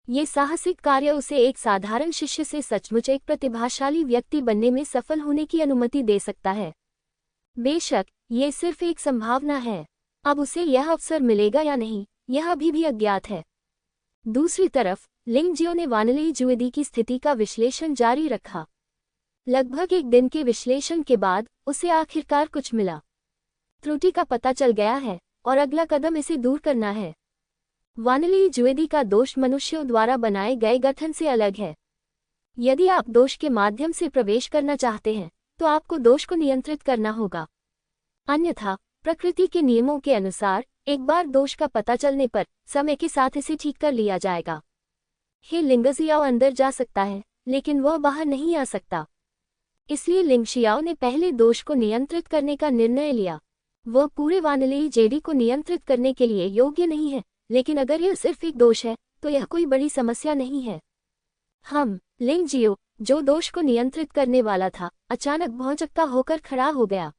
[SPEAKER 1] ये साहसिक कार्य उसे एक साधारण शिष्य से सचमुच एक प्रतिभाशाली व्यक्ति बनने में सफल होने की अनुमति दे सकता है। बेशक ये सिर्फ एक संभावना है। अब उसे यह अवसर मिलेगा या नहीं, यह अभी भी अज्ञात है। दूसरी तरफ लिंगजियो ने वानली जुएदी की स्थिति का विश्लेषण जारी रखा। लगभग एक दिन के विश्लेषण के बाद उसे आखिरकार कुछ मिला। त्रुटि का पता चल गया है और अगला कदम इसे दूर करना है। वानली जुएदी का दोष मनुष्यों द्वारा बनाए गए गठन से अलग है। यदि आप दोष के माध्यम से प्रवेश करना चाहते हैं तो आपको दोष को नियंत्रित करना होगा। अन्यथा प्रकृति के नियमों के अनुसार एक बार दोष का पता चलने पर समय के साथ इसे ठीक कर लिया जाएगा। हे लिंगजियाओ अंदर जा सकता है, लेकिन वह बाहर नहीं आ सकता। इसलिए लिंगशियाओ ने पहले दोष को नियंत्रित करने का निर्णय लिया। वह पूरे वानली जेडी को नियंत्रित करने के लिए योग्य नहीं है, लेकिन अगर यह सिर्फ एक दोष है तो यह कोई बड़ी समस्या नहीं है। लिंगजियो, जो दोष को नियंत्रित करने वाला था, अचानक भौंचक्का होकर खड़ा हो गया।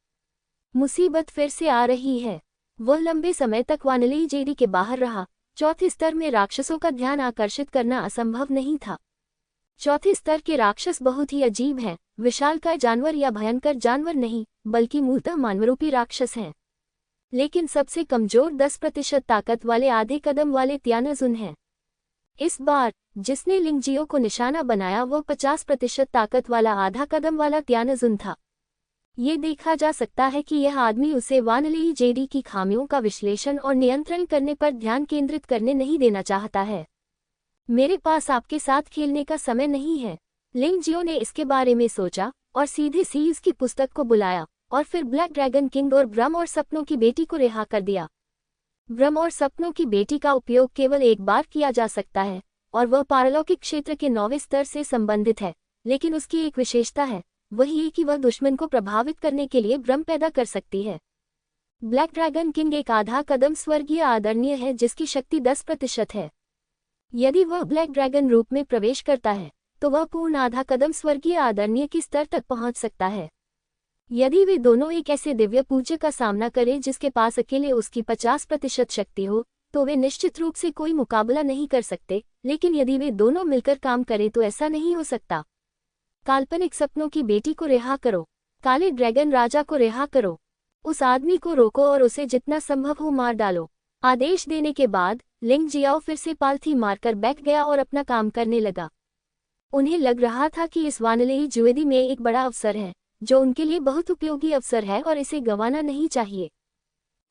[SPEAKER 1] मुसीबत फिर से आ रही है। वह लंबे समय तक वानली जेडी के बाहर रहा। चौथे स्तर में राक्षसों का ध्यान आकर्षित करना असंभव नहीं था। चौथे स्तर के राक्षस बहुत ही अजीब हैं, विशालकाय जानवर या भयंकर जानवर नहीं, बल्कि मूलतः मानवरूपी राक्षस हैं। लेकिन सबसे कमजोर 10% ताकत वाले आधे कदम वाले त्यानजुन हैं। इस बार जिसने लिंगजियो को निशाना बनाया वह 50% ताकत वाला आधा कदम वाला त्यानजुन था। ये देखा जा सकता है कि यह आदमी उसे वानली जेडी की खामियों का विश्लेषण और नियंत्रण करने पर ध्यान केंद्रित करने नहीं देना चाहता है। मेरे पास आपके साथ खेलने का समय नहीं है। लिंगजियो ने इसके बारे में सोचा और सीधे सीज की पुस्तक को बुलाया और फिर ब्लैक ड्रैगन किंग और ब्रह्म और सपनों की बेटी को रिहा कर दिया। ब्रह्म और सपनों की बेटी का उपयोग केवल एक बार किया जा सकता है और वह पारलौकिक क्षेत्र के 9वें स्तर से संबंधित है, लेकिन उसकी एक विशेषता है, वही है कि वह दुश्मन को प्रभावित करने के लिए भ्रम पैदा कर सकती है। ब्लैक ड्रैगन किंग एक आधा कदम स्वर्गीय आदरणीय है जिसकी शक्ति 10% है। यदि वह ब्लैक ड्रैगन रूप में प्रवेश करता है तो वह पूर्ण आधा कदम स्वर्गीय आदरणीय के स्तर तक पहुंच सकता है। यदि वे दोनों एक ऐसे दिव्य पूज्य का सामना करें जिसके पास अकेले उसकी 50% शक्ति हो, तो वे निश्चित रूप से कोई मुकाबला नहीं कर सकते, लेकिन यदि वे दोनों मिलकर काम करें तो ऐसा नहीं हो सकता। काल्पनिक सपनों की बेटी को रिहा करो, काले ड्रैगन राजा को रिहा करो, उस आदमी को रोको और उसे जितना संभव हो मार डालो। आदेश देने के बाद लिंगजियाओ फिर से पालथी मारकर बैठ गया और अपना काम करने लगा। उन्हें लग रहा था कि इस वानलेई ज्वेदी में एक बड़ा अवसर है, जो उनके लिए बहुत उपयोगी अवसर है और इसे गंवाना नहीं चाहिए।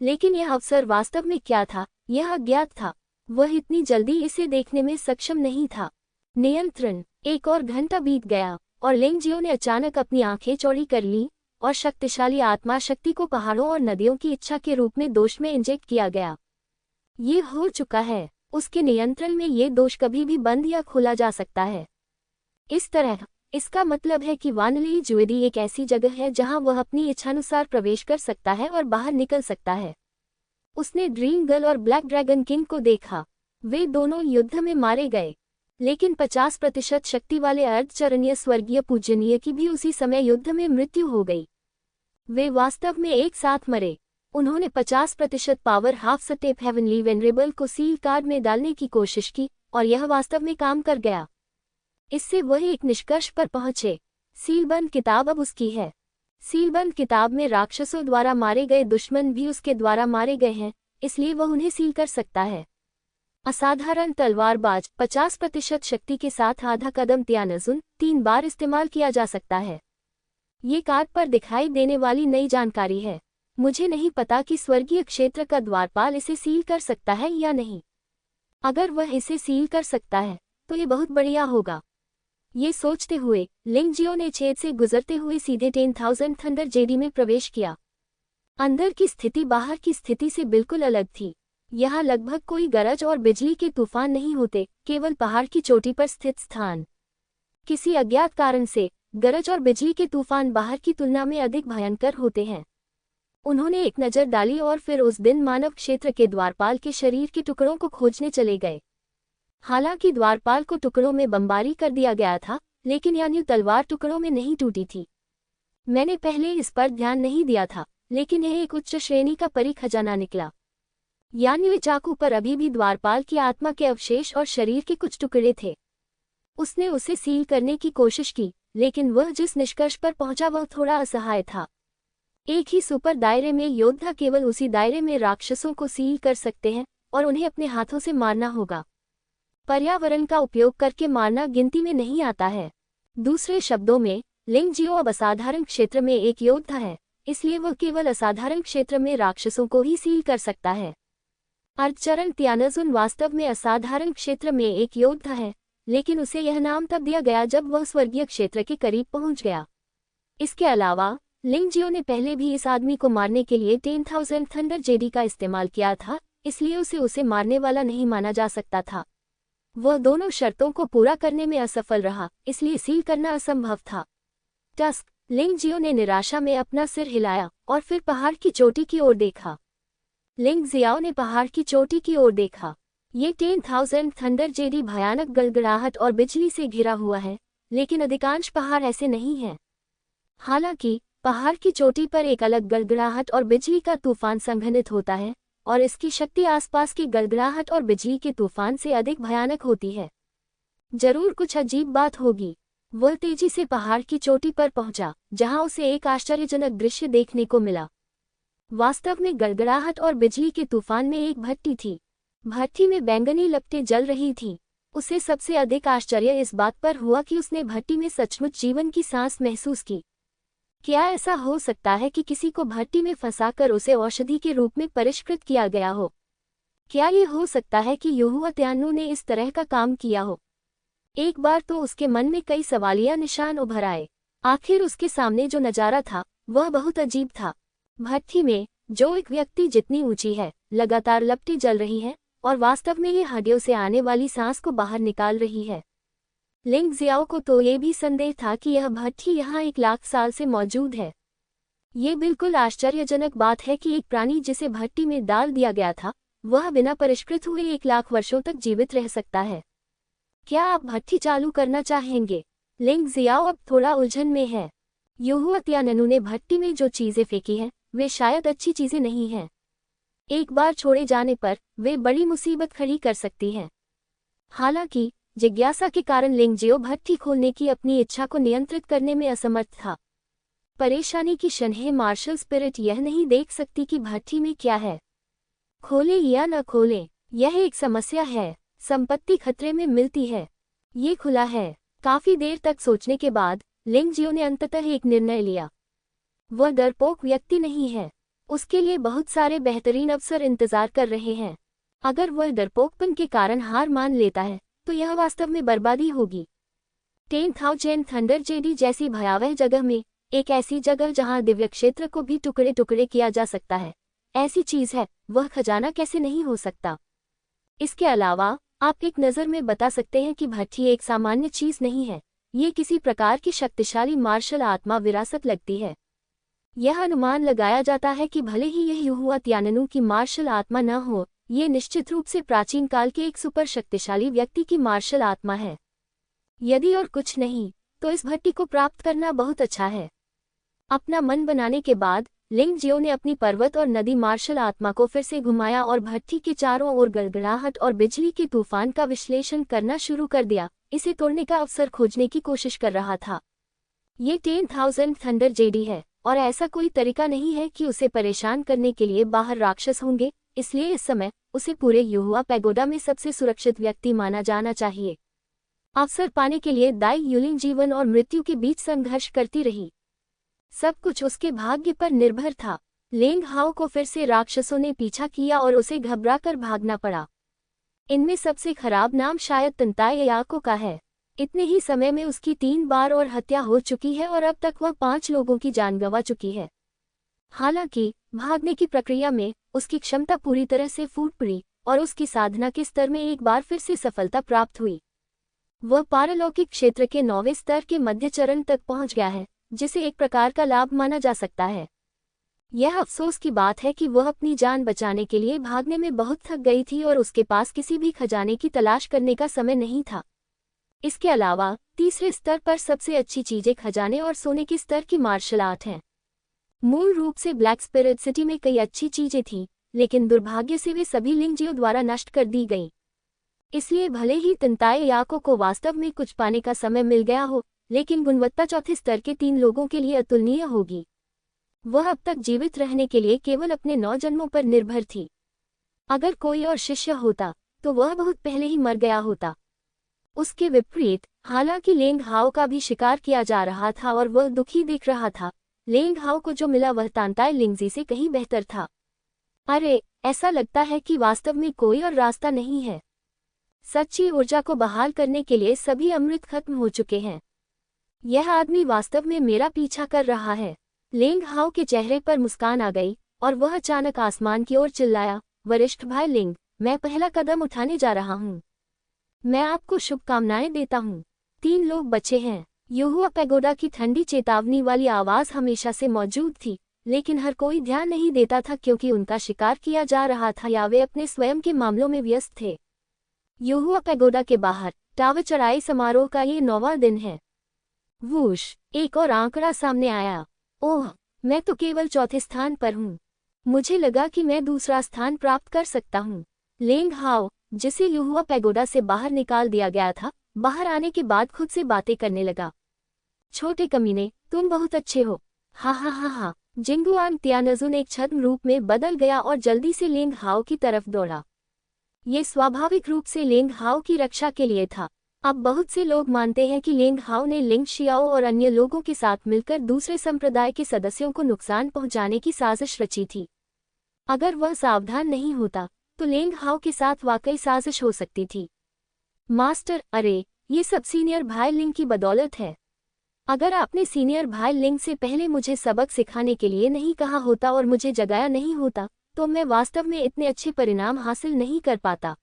[SPEAKER 1] लेकिन यह अवसर वास्तव में क्या था, यह अज्ञात था। वह इतनी जल्दी इसे देखने में सक्षम नहीं था। नियंत्रण। एक और घंटा बीत गया और लिंगजियो ने अचानक अपनी आंखें चौड़ी कर लीं और शक्तिशाली आत्मा शक्ति को पहाड़ों और नदियों की इच्छा के रूप में दोष में इंजेक्ट किया गया। ये हो चुका है। उसके नियंत्रण में ये दोष कभी भी बंद या खोला जा सकता है। इस तरह इसका मतलब है कि वानलेई ज्वेदी एक ऐसी जगह है जहां वह अपनी इच्छानुसार प्रवेश कर सकता है और बाहर निकल सकता है। उसने ड्रीम गर्ल और ब्लैक ड्रैगन किंग को देखा। वे दोनों युद्ध में मारे गए, लेकिन 50% शक्ति वाले अर्धचरणीय स्वर्गीय पूजनीय की भी उसी समय युद्ध में मृत्यु हो गई। वे वास्तव में एक साथ मरे। उन्होंने 50% power half step heavenly venerable को सील कार्ड में डालने की कोशिश की और यह वास्तव में काम कर गया। इससे वह एक निष्कर्ष पर पहुंचे। सीलबंद किताब अब उसकी है। सीलबंद किताब में राक्षसों द्वारा मारे गए दुश्मन भी उसके द्वारा मारे गए हैं, इसलिए वह उन्हें सील कर सकता है। असाधारण तलवारबाज 50% शक्ति के साथ आधा कदम त्यानजुन 3 बार इस्तेमाल किया जा सकता है। ये कार्ड पर दिखाई देने वाली नई जानकारी है। मुझे नहीं पता कि स्वर्गीय क्षेत्र का द्वारपाल इसे सील कर सकता है या नहीं। अगर वह इसे सील कर सकता है तो ये बहुत बढ़िया होगा। ये सोचते हुए लिंगजियो ने छेद से गुजरते हुए सीधे 10,000 थंडर जेडी में प्रवेश किया। अंदर की स्थिति बाहर की स्थिति से बिल्कुल अलग थी। यहाँ लगभग कोई गरज और बिजली के तूफान नहीं होते, केवल पहाड़ की चोटी पर स्थित स्थान। किसी अज्ञात कारण से गरज और बिजली के तूफान बाहर की तुलना में अधिक भयंकर होते हैं। उन्होंने एक नज़र डाली और फिर उस दिन मानव क्षेत्र के द्वारपाल के शरीर के टुकड़ों को खोजने चले गए। हालांकि द्वारपाल को टुकड़ों में बमबारी कर दिया गया था, लेकिन यान्यू तलवार टुकड़ों में नहीं टूटी थी। मैंने पहले इस पर ध्यान नहीं दिया था, लेकिन यह एक उच्च श्रेणी का परी खजाना निकला। यान्यू चाकू पर अभी भी द्वारपाल की आत्मा के अवशेष और शरीर के कुछ टुकड़े थे। उसने उसे सील करने की कोशिश की, लेकिन वह जिस निष्कर्ष पर पहुंचा वह थोड़ा असहाय था। एक ही सुपर दायरे में योद्धा केवल उसी दायरे में राक्षसों को सील कर सकते हैं और उन्हें अपने हाथों से मारना होगा। पर्यावरण का उपयोग करके मारना गिनती में नहीं आता है। दूसरे शब्दों में, लिंगजियो अब असाधारण क्षेत्र में एक योद्धा है, इसलिए वह केवल असाधारण क्षेत्र में राक्षसों को ही सील कर सकता है। अर्धचरण त्यानजुन वास्तव में असाधारण क्षेत्र में एक योद्धा है, लेकिन उसे यह नाम तब दिया गया जब वह स्वर्गीय क्षेत्र के करीब पहुंच गया। इसके अलावा लिंगजियो ने पहले भी इस आदमी को मारने के लिए 10,000 थंडर जेडी का इस्तेमाल किया था, इसलिए उसे मारने वाला नहीं माना जा सकता था। वह दोनों शर्तों को पूरा करने में असफल रहा, इसलिए सील करना असंभव था। टस्क। लिंगजियो ने निराशा में अपना सिर हिलाया और फिर पहाड़ की चोटी की ओर देखा। लिंगजियाओ ने पहाड़ की चोटी की ओर देखा। ये 10,000 थंडर जेडी भयानक गड़गड़ाहट और बिजली से घिरा हुआ है, लेकिन अधिकांश पहाड़ ऐसे नहीं हैं। हालांकि पहाड़ की चोटी पर एक अलग गड़गड़ाहट और बिजली का तूफान संघनित होता है, और इसकी शक्ति आसपास की गड़गड़ाहट और बिजली के तूफान से अधिक भयानक होती है। जरूर कुछ अजीब बात होगी। वह तेजी से पहाड़ की चोटी पर पहुंचा, जहां उसे एक आश्चर्यजनक दृश्य देखने को मिला। वास्तव में गड़गड़ाहट और बिजली के तूफान में एक भट्टी थी। भट्टी में बैंगनी लपटें जल रही थीं। उसे सबसे अधिक आश्चर्य इस बात पर हुआ कि उसने भट्टी में सचमुच जीवन की सांस महसूस की। क्या ऐसा हो सकता है कि किसी को भट्टी में फंसाकर उसे औषधि के रूप में परिष्कृत किया गया हो? क्या ये हो सकता है कि युहुआ त्यानु ने इस तरह का काम किया हो? एक बार तो उसके मन में कई सवालिया निशान उभर आए। आखिर उसके सामने जो नजारा था वह बहुत अजीब था। भट्टी में जो एक व्यक्ति जितनी ऊंची है, लगातार लपटें जल रही हैं और वास्तव में ये हड्डियों से आने वाली सांस को बाहर निकाल रही है। लिंगजियाओ को तो ये भी संदेह था कि यह भट्टी यहाँ 1,00,000 साल से मौजूद है। ये बिल्कुल आश्चर्यजनक बात है कि एक प्राणी जिसे भट्टी में डाल दिया गया था, वह बिना परिष्कृत हुए 1,00,000 वर्षों तक जीवित रह सकता है। क्या आप भट्टी चालू करना चाहेंगे? लिंगजियाओ अब थोड़ा उलझन में है। युहुआ त्यानु ने भट्टी में जो चीजें फेंकी हैं, वे शायद अच्छी चीजें नहीं हैं। एक बार छोड़े जाने पर वे बड़ी मुसीबत खड़ी कर सकती हैं। हालांकि जिज्ञासा के कारण लिंगजियो भट्टी खोलने की अपनी इच्छा को नियंत्रित करने में असमर्थ था। परेशानी की शन्हे मार्शल स्पिरिट यह नहीं देख सकती कि भट्टी में क्या है। खोले या न खोले, यह एक समस्या है। संपत्ति खतरे में मिलती है। ये खुला है। काफी देर तक सोचने के बाद लिंग जियो ने अंततः एक निर्णय लिया। वह डरपोक व्यक्ति नहीं है, उसके लिए बहुत सारे बेहतरीन अवसर इंतजार कर रहे हैं। अगर वह डरपोकपन के कारण हार मान लेता है तो यह वास्तव में बर्बादी होगी। 10,000 थंडर जेडी जैसी भयावह जगह में, एक ऐसी जगह जहां दिव्य क्षेत्र को भी टुकड़े टुकड़े किया जा सकता है, ऐसी चीज है, वह खजाना कैसे नहीं हो सकता। इसके अलावा आप एक नज़र में बता सकते हैं कि भट्ठी एक सामान्य चीज नहीं है, ये किसी प्रकार की शक्तिशाली मार्शल आत्मा विरासत लगती है। यह अनुमान लगाया जाता है कि भले ही यह युहुआ त्याननु की मार्शल आत्मा न हो, ये निश्चित रूप से प्राचीन काल के एक सुपर शक्तिशाली व्यक्ति की मार्शल आत्मा है। यदि और कुछ नहीं तो इस भट्टी को प्राप्त करना बहुत अच्छा है। अपना मन बनाने के बाद लिंग जियो ने अपनी पर्वत और नदी मार्शल आत्मा को फिर से घुमाया और भट्टी के चारों ओर गड़गड़ाहट और बिजली के तूफान का विश्लेषण करना शुरू कर दिया। इसे तोड़ने का अवसर खोजने की कोशिश कर रहा था। ये 10,000 थंडर जेडी है और ऐसा कोई तरीका नहीं है कि उसे परेशान करने के लिए बाहर राक्षस होंगे, इसलिए इस समय उसे पूरे युहुआ पैगोडा में सबसे सुरक्षित व्यक्ति माना जाना चाहिए। अवसर पाने के लिए दाई युलिंग जीवन और मृत्यु के बीच संघर्ष करती रही। सब कुछ उसके भाग्य पर निर्भर था। लेंग हाओ को फिर से राक्षसों ने पीछा किया और उसे घबराकर भागना पड़ा। इनमें सबसे खराब नाम शायद तंताई याको का है। इतने ही समय में उसकी 3 बार और हत्या हो चुकी है और अब तक वह 5 लोगों की जान गंवा चुकी है। हालांकि भागने की प्रक्रिया में उसकी क्षमता पूरी तरह से फूट पड़ी और उसकी साधना के स्तर में एक बार फिर से सफलता प्राप्त हुई। वह पारलौकिक क्षेत्र के 9वें स्तर के मध्य चरण तक पहुंच गया है, जिसे एक प्रकार का लाभ माना जा सकता है। यह अफसोस की बात है कि वह अपनी जान बचाने के लिए भागने में बहुत थक गई थी और उसके पास किसी भी खजाने की तलाश करने का समय नहीं था। इसके अलावा तीसरे स्तर पर सबसे अच्छी चीजें खजाने और सोने के स्तर की मार्शल आर्ट हैं। मूल रूप से ब्लैक स्पिरिट सिटी में कई अच्छी चीजें थीं, लेकिन दुर्भाग्य से वे सभी लिंग जियो द्वारा नष्ट कर दी गईं। इसलिए भले ही तंताई याको को वास्तव में कुछ पाने का समय मिल गया हो, लेकिन गुणवत्ता चौथे स्तर के 3 लोगों के लिए अतुलनीय होगी। वह अब तक जीवित रहने के लिए केवल अपने 9 जन्मों पर निर्भर थी। अगर कोई और शिष्य होता तो वह बहुत पहले ही मर गया होता। उसके विपरीत हालांकि लेंग हाओ का भी शिकार किया जा रहा था और वह दुखी दिख रहा था, लेंग हाओ को जो मिला वह तांताई लिंगजी से कहीं बेहतर था। अरे, ऐसा लगता है कि वास्तव में कोई और रास्ता नहीं है। सच्ची ऊर्जा को बहाल करने के लिए सभी अमृत खत्म हो चुके हैं। यह आदमी वास्तव में मेरा पीछा कर रहा है। लेंग हाओ के चेहरे पर मुस्कान आ गई और वह अचानक आसमान की ओर चिल्लाया, वरिष्ठ भाई लिंग, मैं पहला कदम उठाने जा रहा हूँ। मैं आपको शुभकामनाएं देता हूँ। 3 लोग बचे हैं। युहुआ पैगोडा की ठंडी चेतावनी वाली आवाज हमेशा से मौजूद थी, लेकिन हर कोई ध्यान नहीं देता था क्योंकि उनका शिकार किया जा रहा था या वे अपने स्वयं के मामलों में व्यस्त थे। युहुआ पैगोडा के बाहर टावर चढ़ाई समारोह का ये 9वां दिन है। वूश, एक और आंकड़ा सामने आया। ओह, मैं तो केवल चौथे स्थान पर हूँ। मुझे लगा कि मैं दूसरा स्थान प्राप्त कर सकता हूँ। लेंग हाओ, जिसे युहुआ पैगोडा से बाहर निकाल दिया गया था, बाहर आने के बाद खुद से बातें करने लगा। छोटे कमीने, तुम बहुत अच्छे हो। हा हा हा हा। जिंगुआंग त्यानजुन एक छद्म रूप में बदल गया और जल्दी से लेंग हाओ की तरफ दौड़ा। ये स्वाभाविक रूप से लेंग हाओ की रक्षा के लिए था। अब बहुत से लोग मानते हैं कि लेंग हाओ ने लिंग शियाओ और अन्य लोगों के साथ मिलकर दूसरे संप्रदाय के सदस्यों को नुकसान पहुंचाने की साजिश रची थी। अगर वह सावधान नहीं होता तो लेंग हाओ के साथ वाकई साजिश हो सकती थी। मास्टर, अरे, ये सब सीनियर भाई लिंग की बदौलत है। अगर आपने सीनियर भाई लिंग से पहले मुझे सबक सिखाने के लिए नहीं कहा होता और मुझे जगाया नहीं होता, तो मैं वास्तव में इतने अच्छे परिणाम हासिल नहीं कर पाता।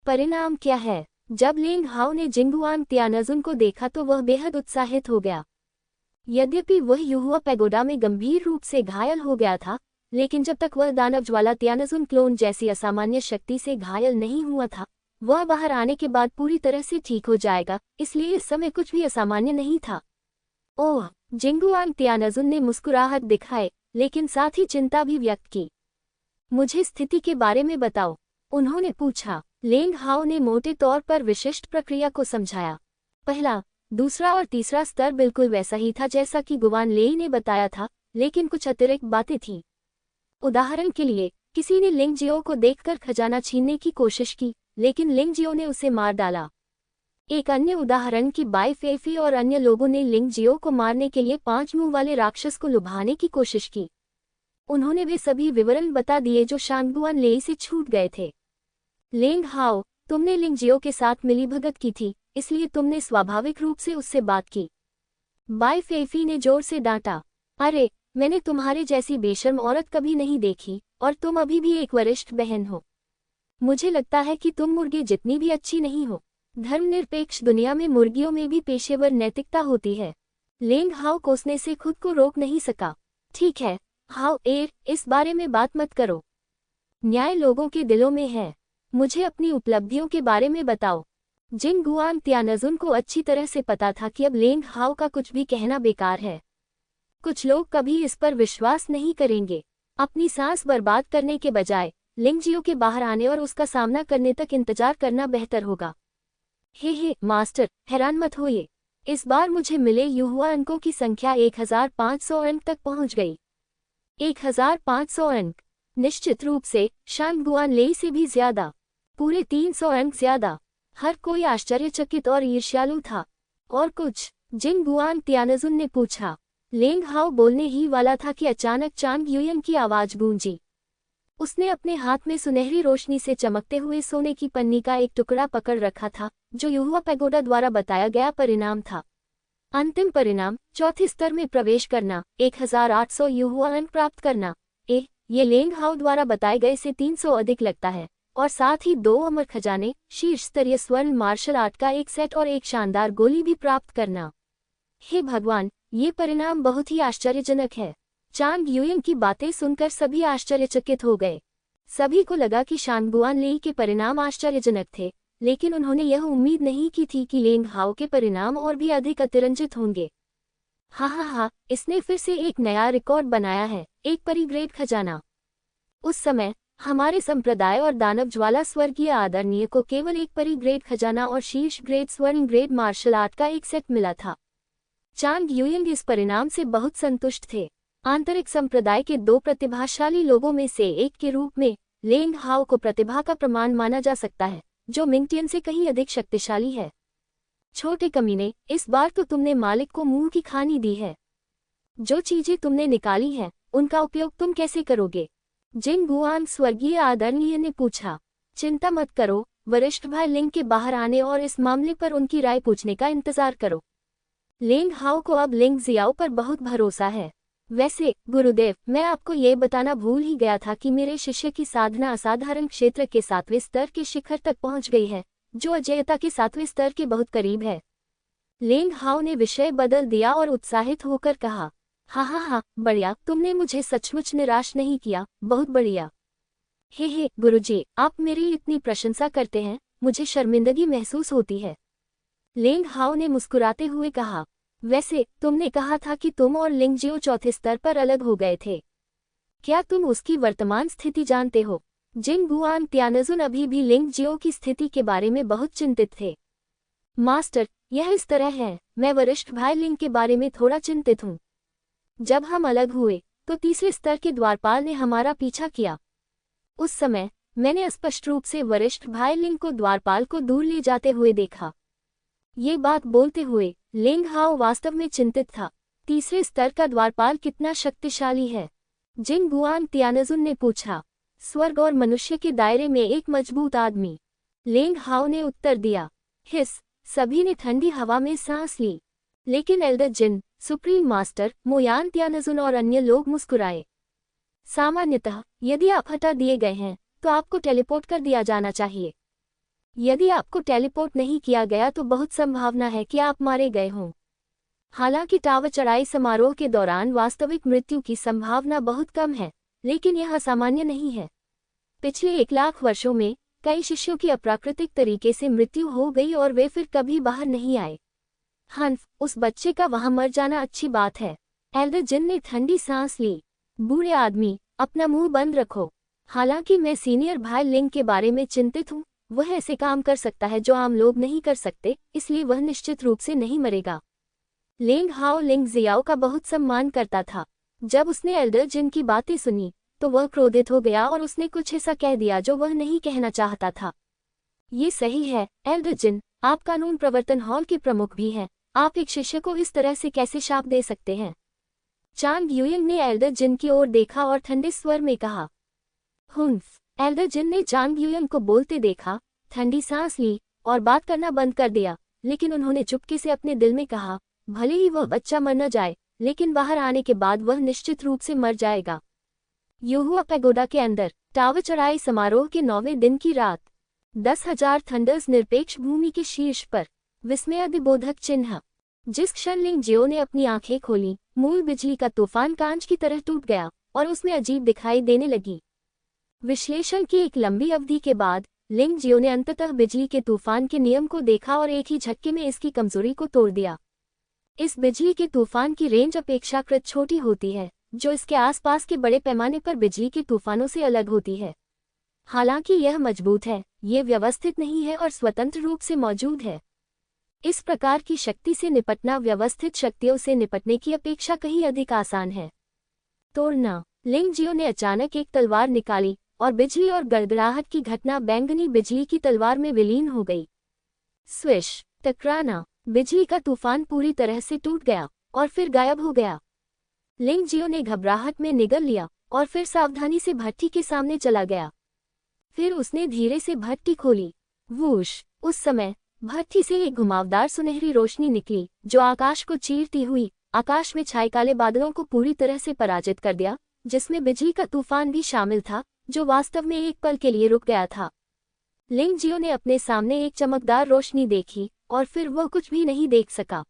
[SPEAKER 1] परिणाम क्या है? जब लेंग हाओ ने जिंगुआंग त्यानजुन को देखा तो वह बेहद उत्साहित हो गया। यद्यपि वह युहुआ पैगोडा में गंभीर रूप से घायल हो गया था, लेकिन जब तक वह दानव ज्वाला त्यानजुन क्लोन जैसी असामान्य शक्ति से घायल नहीं हुआ था, वह बाहर आने के बाद पूरी तरह से ठीक हो जाएगा, इसलिए इस समय कुछ भी असामान्य नहीं था। ओह, जिंगुआंग त्यानजुन ने मुस्कुराहट दिखाए, लेकिन साथ ही चिंता भी व्यक्त की। मुझे स्थिति के बारे में बताओ, उन्होंने पूछा। लेंग हाओ ने मोटे तौर पर विशिष्ट प्रक्रिया को समझाया। पहला, दूसरा और तीसरा स्तर बिल्कुल वैसा ही था जैसा कि गुवान लेई ने बताया था, लेकिन कुछ अतिरिक्त बातें थीं। उदाहरण के लिए, किसी ने लिंग जियो को देखकर खजाना छीनने की कोशिश की, लेकिन लिंग जियो ने उसे मार डाला। एक अन्य उदाहरण कि बाई फेफी और अन्य लोगों ने लिंग जियो को मारने के लिए 5 मुंह वाले राक्षस को लुभाने की कोशिश की। उन्होंने वे सभी विवरण बता दिए जो शांगगुआन लेई से छूट गए थे। लेंग हाओ, तुमने लिंग जियो के साथ मिलीभगत की थी, इसलिए तुमने स्वाभाविक रूप से उससे बात की। बाई फेफी ने जोर से डांटा, अरे, मैंने तुम्हारे जैसी बेशर्म औरत कभी नहीं देखी, और तुम अभी भी एक वरिष्ठ बहन हो। मुझे लगता है कि तुम मुर्गे जितनी भी अच्छी नहीं हो। धर्मनिरपेक्ष दुनिया में मुर्गियों में भी पेशेवर नैतिकता होती है। लेंग हाओ कोसने से खुद को रोक नहीं सका। ठीक है, हाओ एर, इस बारे में बात मत करो। न्याय लोगों के दिलों में है। मुझे अपनी उपलब्धियों के बारे में बताओ। जिन गुआन त्यानजुन को अच्छी तरह से पता था कि अब लेंग हाओ का कुछ भी कहना बेकार है। कुछ लोग कभी इस पर विश्वास नहीं करेंगे। अपनी सांस बर्बाद करने के बजाय लिंग जियो के बाहर आने और उसका सामना करने तक इंतजार करना बेहतर होगा। हे मास्टर, हैरान मत होइए। इस बार मुझे मिले युहुआ अंकों की संख्या 1500 अंक तक पहुंच गई। 1500 अंक, निश्चित रूप से शांगगुआन लेई से भी ज्यादा, पूरे 300 अंक ज्यादा। हर कोई आश्चर्यचकित और ईर्ष्यालु था। और कुछ? जिन गुआन त्यानजुन ने पूछा। लेंग हाओ बोलने ही वाला था कि अचानक चांग युयंग की आवाज गूंजी। उसने अपने हाथ में सुनहरी रोशनी से चमकते हुए सोने की पन्नी का एक टुकड़ा पकड़ रखा था, जो युहुआ पैगोडा द्वारा बताया गया परिणाम था। अंतिम परिणाम, चौथे स्तर में प्रवेश करना, 1800 युहुआ अंक प्राप्त करना। ये लेंग हाओ द्वारा बताए गए से 300 अधिक लगता है, और साथ ही 2 अमर खजाने, शीर्ष स्तरीय स्वर्ण मार्शल आर्ट का एक सेट और एक शानदार गोली भी प्राप्त करना। हे भगवान, ये परिणाम बहुत ही आश्चर्यजनक है। चांग युयंग की बातें सुनकर सभी आश्चर्यचकित हो गए। सभी को लगा कि शांगगुआन लेई के परिणाम आश्चर्यजनक थे, लेकिन उन्होंने यह उम्मीद नहीं की थी कि लेंग हाओ के परिणाम और भी अधिक अतिरंजित होंगे। हा, इसने फिर से एक नया रिकॉर्ड बनाया है, एक परिग्रेड खजाना। उस समय हमारे संप्रदाय और दानव ज्वाला स्वर्गीय आदरणीय को केवल एक परिग्रेड खजाना और शीर्ष ग्रेड स्वर्ण ग्रेड मार्शल आर्ट का एक सेट मिला था। चांग युयंग इस परिणाम से बहुत संतुष्ट थे। आंतरिक संप्रदाय के 2 प्रतिभाशाली लोगों में से एक के रूप में लेंग हाओ को प्रतिभा का प्रमाण माना जा सकता है, जो मिंगटियन से कहीं अधिक शक्तिशाली है। छोटे कमीने, इस बार तो तुमने मालिक को मुंह की खानी दी है। जो चीजें तुमने निकाली हैं, उनका उपयोग तुम कैसे करोगे? जिन गुआन स्वर्गीय आदरणीय ने पूछा। चिंता मत करो, वरिष्ठ भाई लिंग के बाहर आने और इस मामले पर उनकी राय पूछने का इंतजार करो। लेंग हाओ को अब लिंग जियाओ पर बहुत भरोसा है। वैसे गुरुदेव, मैं आपको ये बताना भूल ही गया था कि मेरे शिष्य की साधना असाधारण क्षेत्र के 7वें स्तर के शिखर तक पहुंच गई है, जो अजेयता के 7वें स्तर के बहुत करीब है। लेंग हाओ ने विषय बदल दिया और उत्साहित होकर कहा, हाँ, बढ़िया, तुमने मुझे सचमुच निराश नहीं किया, बहुत बढ़िया। हे गुरुजी, आप मेरी इतनी प्रशंसा करते हैं, मुझे शर्मिंदगी महसूस होती है। लेंग हाओ ने मुस्कुराते हुए कहा, वैसे तुमने कहा था कि तुम और लिंग जियो चौथे स्तर पर अलग हो गए थे। क्या तुम उसकी वर्तमान स्थिति जानते हो? जिन गुआन त्यानजुन अभी भी लिंग जियो की स्थिति के बारे में बहुत चिंतित थे। मास्टर, यह इस तरह है, मैं वरिष्ठ भाई लिंग के बारे में थोड़ा चिंतित हूँ। जब हम अलग हुए, तो तीसरे स्तर के द्वारपाल ने हमारा पीछा किया। उस समय मैंने स्पष्ट रूप से वरिष्ठ भाई लिंग को द्वारपाल को दूर ले जाते हुए देखा। ये बात बोलते हुए लेंग हाओ वास्तव में चिंतित था। तीसरे स्तर का द्वारपाल कितना शक्तिशाली है? जिन गुआन त्यानजुन ने पूछा। स्वर्ग और मनुष्य के दायरे में एक मजबूत आदमी, लेंग हाओ ने उत्तर दिया। हिस, सभी ने ठंडी हवा में सांस ली। लेकिन एल्डर जिन, सुप्रीम मास्टर, मोयान त्यानजुन और अन्य लोग मुस्कुराए। सामान्यतः यदि आप हटा दिए गए हैं, तो आपको टेलीपोर्ट कर दिया जाना चाहिए। यदि आपको टेलीपोर्ट नहीं किया गया तो बहुत संभावना है कि आप मारे गए हों। हालांकि टावर चढ़ाई समारोह के दौरान वास्तविक मृत्यु की संभावना बहुत कम है, लेकिन यह असामान्य नहीं है। पिछले 1 लाख वर्षों में कई शिष्यों की अप्राकृतिक तरीके से मृत्यु हो गई और वे फिर कभी बाहर नहीं आए। हन्फ, उस बच्चे का वहां मर जाना अच्छी बात है। एल्डर जिन ने ठंडी सांस ली। बूढ़े आदमी, अपना मुंह बंद रखो। हालांकि मैं सीनियर भाई लिंग के बारे में चिंतित हूँ। वह ऐसे काम कर सकता है जो आम लोग नहीं कर सकते, इसलिए वह निश्चित रूप से नहीं मरेगा। लेंग हाओ लिंग जियाओ का बहुत सम्मान करता था। जब उसने एल्डर जिन की बातें सुनी, तो वह क्रोधित हो गया और उसने कुछ ऐसा कह दिया जो वह नहीं कहना चाहता था। ये सही है, एल्डर जिन, आप कानून प्रवर्तन हॉल के प्रमुख भी हैं, आप एक शिष्य को इस तरह से कैसे शाप दे सकते हैं? चांग ग्युयंग ने एल्डर जिन की ओर देखा और ठंडे स्वर में कहा। हुन्फ। एल्डर जिन ने चांग ग्युयंग को बोलते देखा, ठंडी सांस ली और बात करना बंद कर दिया, लेकिन उन्होंने चुपके से अपने दिल में कहा, भले ही वह बच्चा मर न जाए, लेकिन बाहर आने के बाद वह निश्चित रूप से मर जाएगा। युहुआ पैगोडा के अंदर टावर चढ़ाई समारोह के 9वें दिन की रात 10,000 थंडर्स निरपेक्ष भूमि के शीर्ष पर विस्मयादिबोधक चिन्ह। जिस क्षण लिंग जियो ने अपनी आंखें खोली, मूल बिजली का तूफान कांच की तरह टूट गया और उसमें अजीब दिखाई देने लगी। विश्लेषण की एक लंबी अवधि के बाद लिंग जियो ने अंततः बिजली के तूफान के नियम को देखा और एक ही झटके में इसकी कमजोरी को तोड़ दिया। इस बिजली के तूफान की रेंज अपेक्षाकृत छोटी होती है, जो इसके आसपास के बड़े पैमाने पर बिजली के तूफानों से अलग होती है। हालांकि यह मजबूत है, ये व्यवस्थित नहीं है और स्वतंत्र रूप से मौजूद है। इस प्रकार की शक्ति से निपटना व्यवस्थित शक्तियों से निपटने की अपेक्षा कहीं अधिक आसान है। तोड़ना। लिंग जियो ने अचानक एक तलवार निकाली और बिजली और गड़गड़ाहट की घटना बैंगनी बिजली की तलवार में विलीन हो गई। स्विश। टकराना। बिजली का तूफान पूरी तरह से टूट गया और फिर गायब हो गया। लिंग जियो ने घबराहट में निगल लिया और फिर सावधानी से भट्टी के सामने चला गया। फिर उसने धीरे से भट्टी खोली। वूश। उस समय भट्टी से एक घुमावदार सुनहरी रोशनी निकली, जो आकाश को चीरती हुई आकाश में छाए काले बादलों को पूरी तरह से पराजित कर दिया, जिसमें बिजली का तूफान भी शामिल था, जो वास्तव में एक पल के लिए रुक गया था। लिंग जियो ने अपने सामने एक चमकदार रोशनी देखी और फिर वह कुछ भी नहीं देख सका।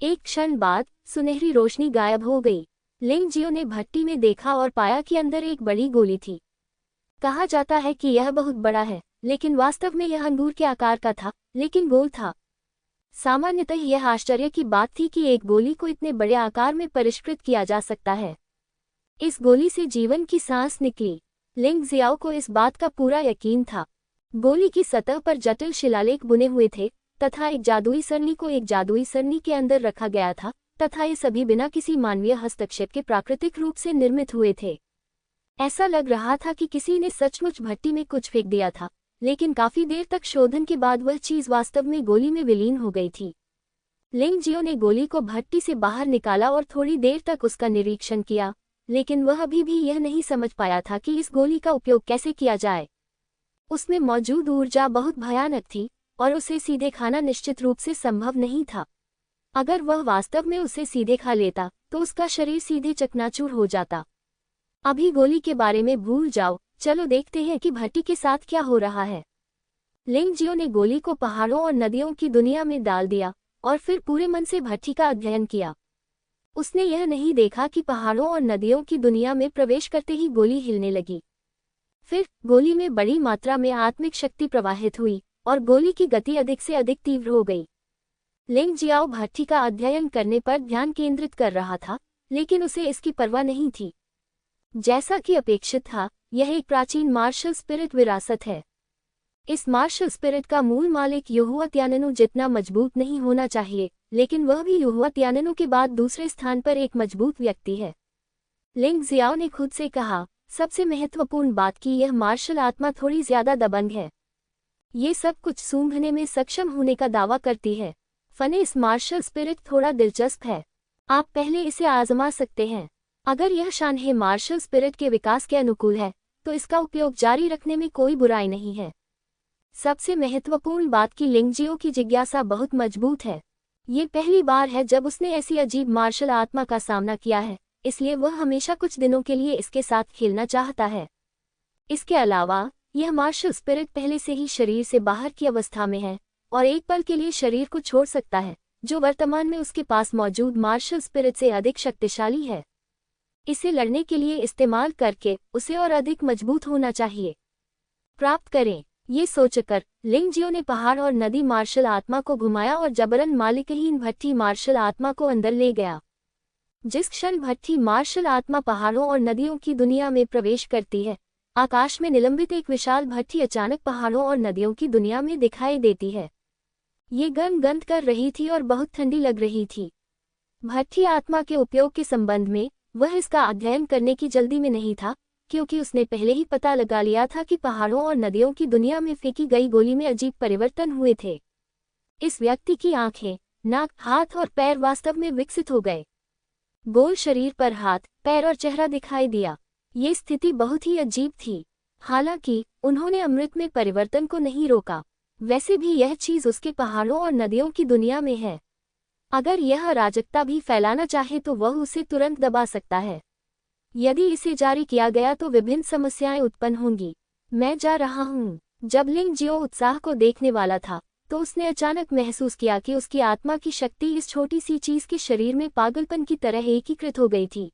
[SPEAKER 1] एक क्षण बाद सुनहरी रोशनी गायब हो गई। लिंग जियो ने भट्टी में देखा और पाया कि अंदर एक बड़ी गोली थी। कहा जाता है कि यह बहुत बड़ा है, लेकिन वास्तव में यह अंगूर के आकार का था, लेकिन गोल था। सामान्यतः यह आश्चर्य की बात थी कि एक गोली को इतने बड़े आकार में परिष्कृत किया जा सकता है। इस गोली से जीवन की सांस निकली। लिंग जियाओ को इस बात का पूरा यकीन था। गोली की सतह पर जटिल शिलालेख बुने हुए थे तथा एक जादुई सरनी को एक जादुई सरनी के अंदर रखा गया था तथा ये सभी बिना किसी मानवीय हस्तक्षेप के प्राकृतिक रूप से निर्मित हुए थे। ऐसा लग रहा था कि किसी ने सचमुच भट्टी में कुछ फेंक दिया था, लेकिन काफी देर तक शोधन के बाद वह चीज वास्तव में गोली में विलीन हो गई थी। लिंग जियो ने गोली को भट्टी से बाहर निकाला और थोड़ी देर तक उसका निरीक्षण किया, लेकिन वह अभी भी यह नहीं समझ पाया था कि इस गोली का उपयोग कैसे किया जाए। उसमें मौजूद ऊर्जा बहुत भयानक थी और उसे सीधे खाना निश्चित रूप से संभव नहीं था। अगर वह वास्तव में उसे सीधे खा लेता तो उसका शरीर सीधे चकनाचूर हो जाता। अभी गोली के बारे में भूल जाओ, चलो देखते हैं कि भट्टी के साथ क्या हो रहा है। लिंग जियो ने गोली को पहाड़ों और नदियों की दुनिया में डाल दिया और फिर पूरे मन से भट्टी का अध्ययन किया। उसने यह नहीं देखा कि पहाड़ों और नदियों की दुनिया में प्रवेश करते ही गोली हिलने लगी। फिर गोली में बड़ी मात्रा में आत्मिक शक्ति प्रवाहित हुई और गोली की गति अधिक से अधिक तीव्र हो गई। लिंग जियाओ भट्टी का अध्ययन करने पर ध्यान केंद्रित कर रहा था, लेकिन उसे इसकी परवाह नहीं थी। जैसा कि अपेक्षित था, यह एक प्राचीन मार्शल स्पिरिट विरासत है। इस मार्शल स्पिरिट का मूल मालिक युहुआ त्याननु जितना मजबूत नहीं होना चाहिए, लेकिन वह भी युहुआ त्याननु के बाद दूसरे स्थान पर एक मजबूत व्यक्ति है। लिंग जियाओ ने खुद से कहा, सबसे महत्वपूर्ण बात कि यह मार्शल आत्मा थोड़ी ज्यादा दबंग है। ये सब कुछ सूंघने में सक्षम होने का दावा करती है। फने इस मार्शल स्पिरिट थोड़ा दिलचस्प है। आप पहले इसे आजमा सकते हैं। अगर यह शानहे मार्शल स्पिरिट के विकास के अनुकूल है, तो इसका उपयोग जारी रखने में कोई बुराई नहीं है। सबसे महत्वपूर्ण बात कि लिंग जियो की जिज्ञासा बहुत मजबूत है। ये पहली बार है जब उसने ऐसी अजीब मार्शल आत्मा का सामना किया है, इसलिए वह हमेशा कुछ दिनों के लिए इसके साथ खेलना चाहता है। इसके अलावा यह मार्शल स्पिरिट पहले से ही शरीर से बाहर की अवस्था में है और एक पल के लिए शरीर को छोड़ सकता है, जो वर्तमान में उसके पास मौजूद मार्शल स्पिरिट से अधिक शक्तिशाली है। इसे लड़ने के लिए इस्तेमाल करके उसे और अधिक मजबूत होना चाहिए। प्राप्त करें। ये सोचकर लिंग जियो ने पहाड़ और नदी मार्शल आत्मा को घुमाया और जबरन मालिकहीन भट्टी मार्शल आत्मा को अंदर ले गया। जिस क्षण भट्टी मार्शल आत्मा पहाड़ों और नदियों की दुनिया में प्रवेश करती है, आकाश में निलंबित एक विशाल भट्टी अचानक पहाड़ों और नदियों की दुनिया में दिखाई देती है। ये गर्म गंध कर रही थी और बहुत ठंडी लग रही थी। भट्टी आत्मा के उपयोग के संबंध में वह इसका अध्ययन करने की जल्दी में नहीं था, क्योंकि उसने पहले ही पता लगा लिया था कि पहाड़ों और नदियों की दुनिया में फेंकी गई गोली में अजीब परिवर्तन हुए थे। इस व्यक्ति की आंखें, नाक, हाथ और पैर वास्तव में विकसित हो गए। गोल शरीर पर हाथ, पैर और चेहरा दिखाई दिया। ये स्थिति बहुत ही अजीब थी। हालांकि उन्होंने अमृत में परिवर्तन को नहीं रोका। वैसे भी यह चीज उसके पहाड़ों और नदियों की दुनिया में है। अगर यह अराजकता भी फैलाना चाहे तो वह उसे तुरंत दबा सकता है। यदि इसे जारी किया गया तो विभिन्न समस्याएं उत्पन्न होंगी। मैं जा रहा हूँ। जब लिंग जियो उत्साह को देखने वाला था तो उसने अचानक महसूस किया कि उसकी आत्मा की शक्ति इस छोटी सी चीज के शरीर में पागलपन की तरह एकीकृत हो गई थी।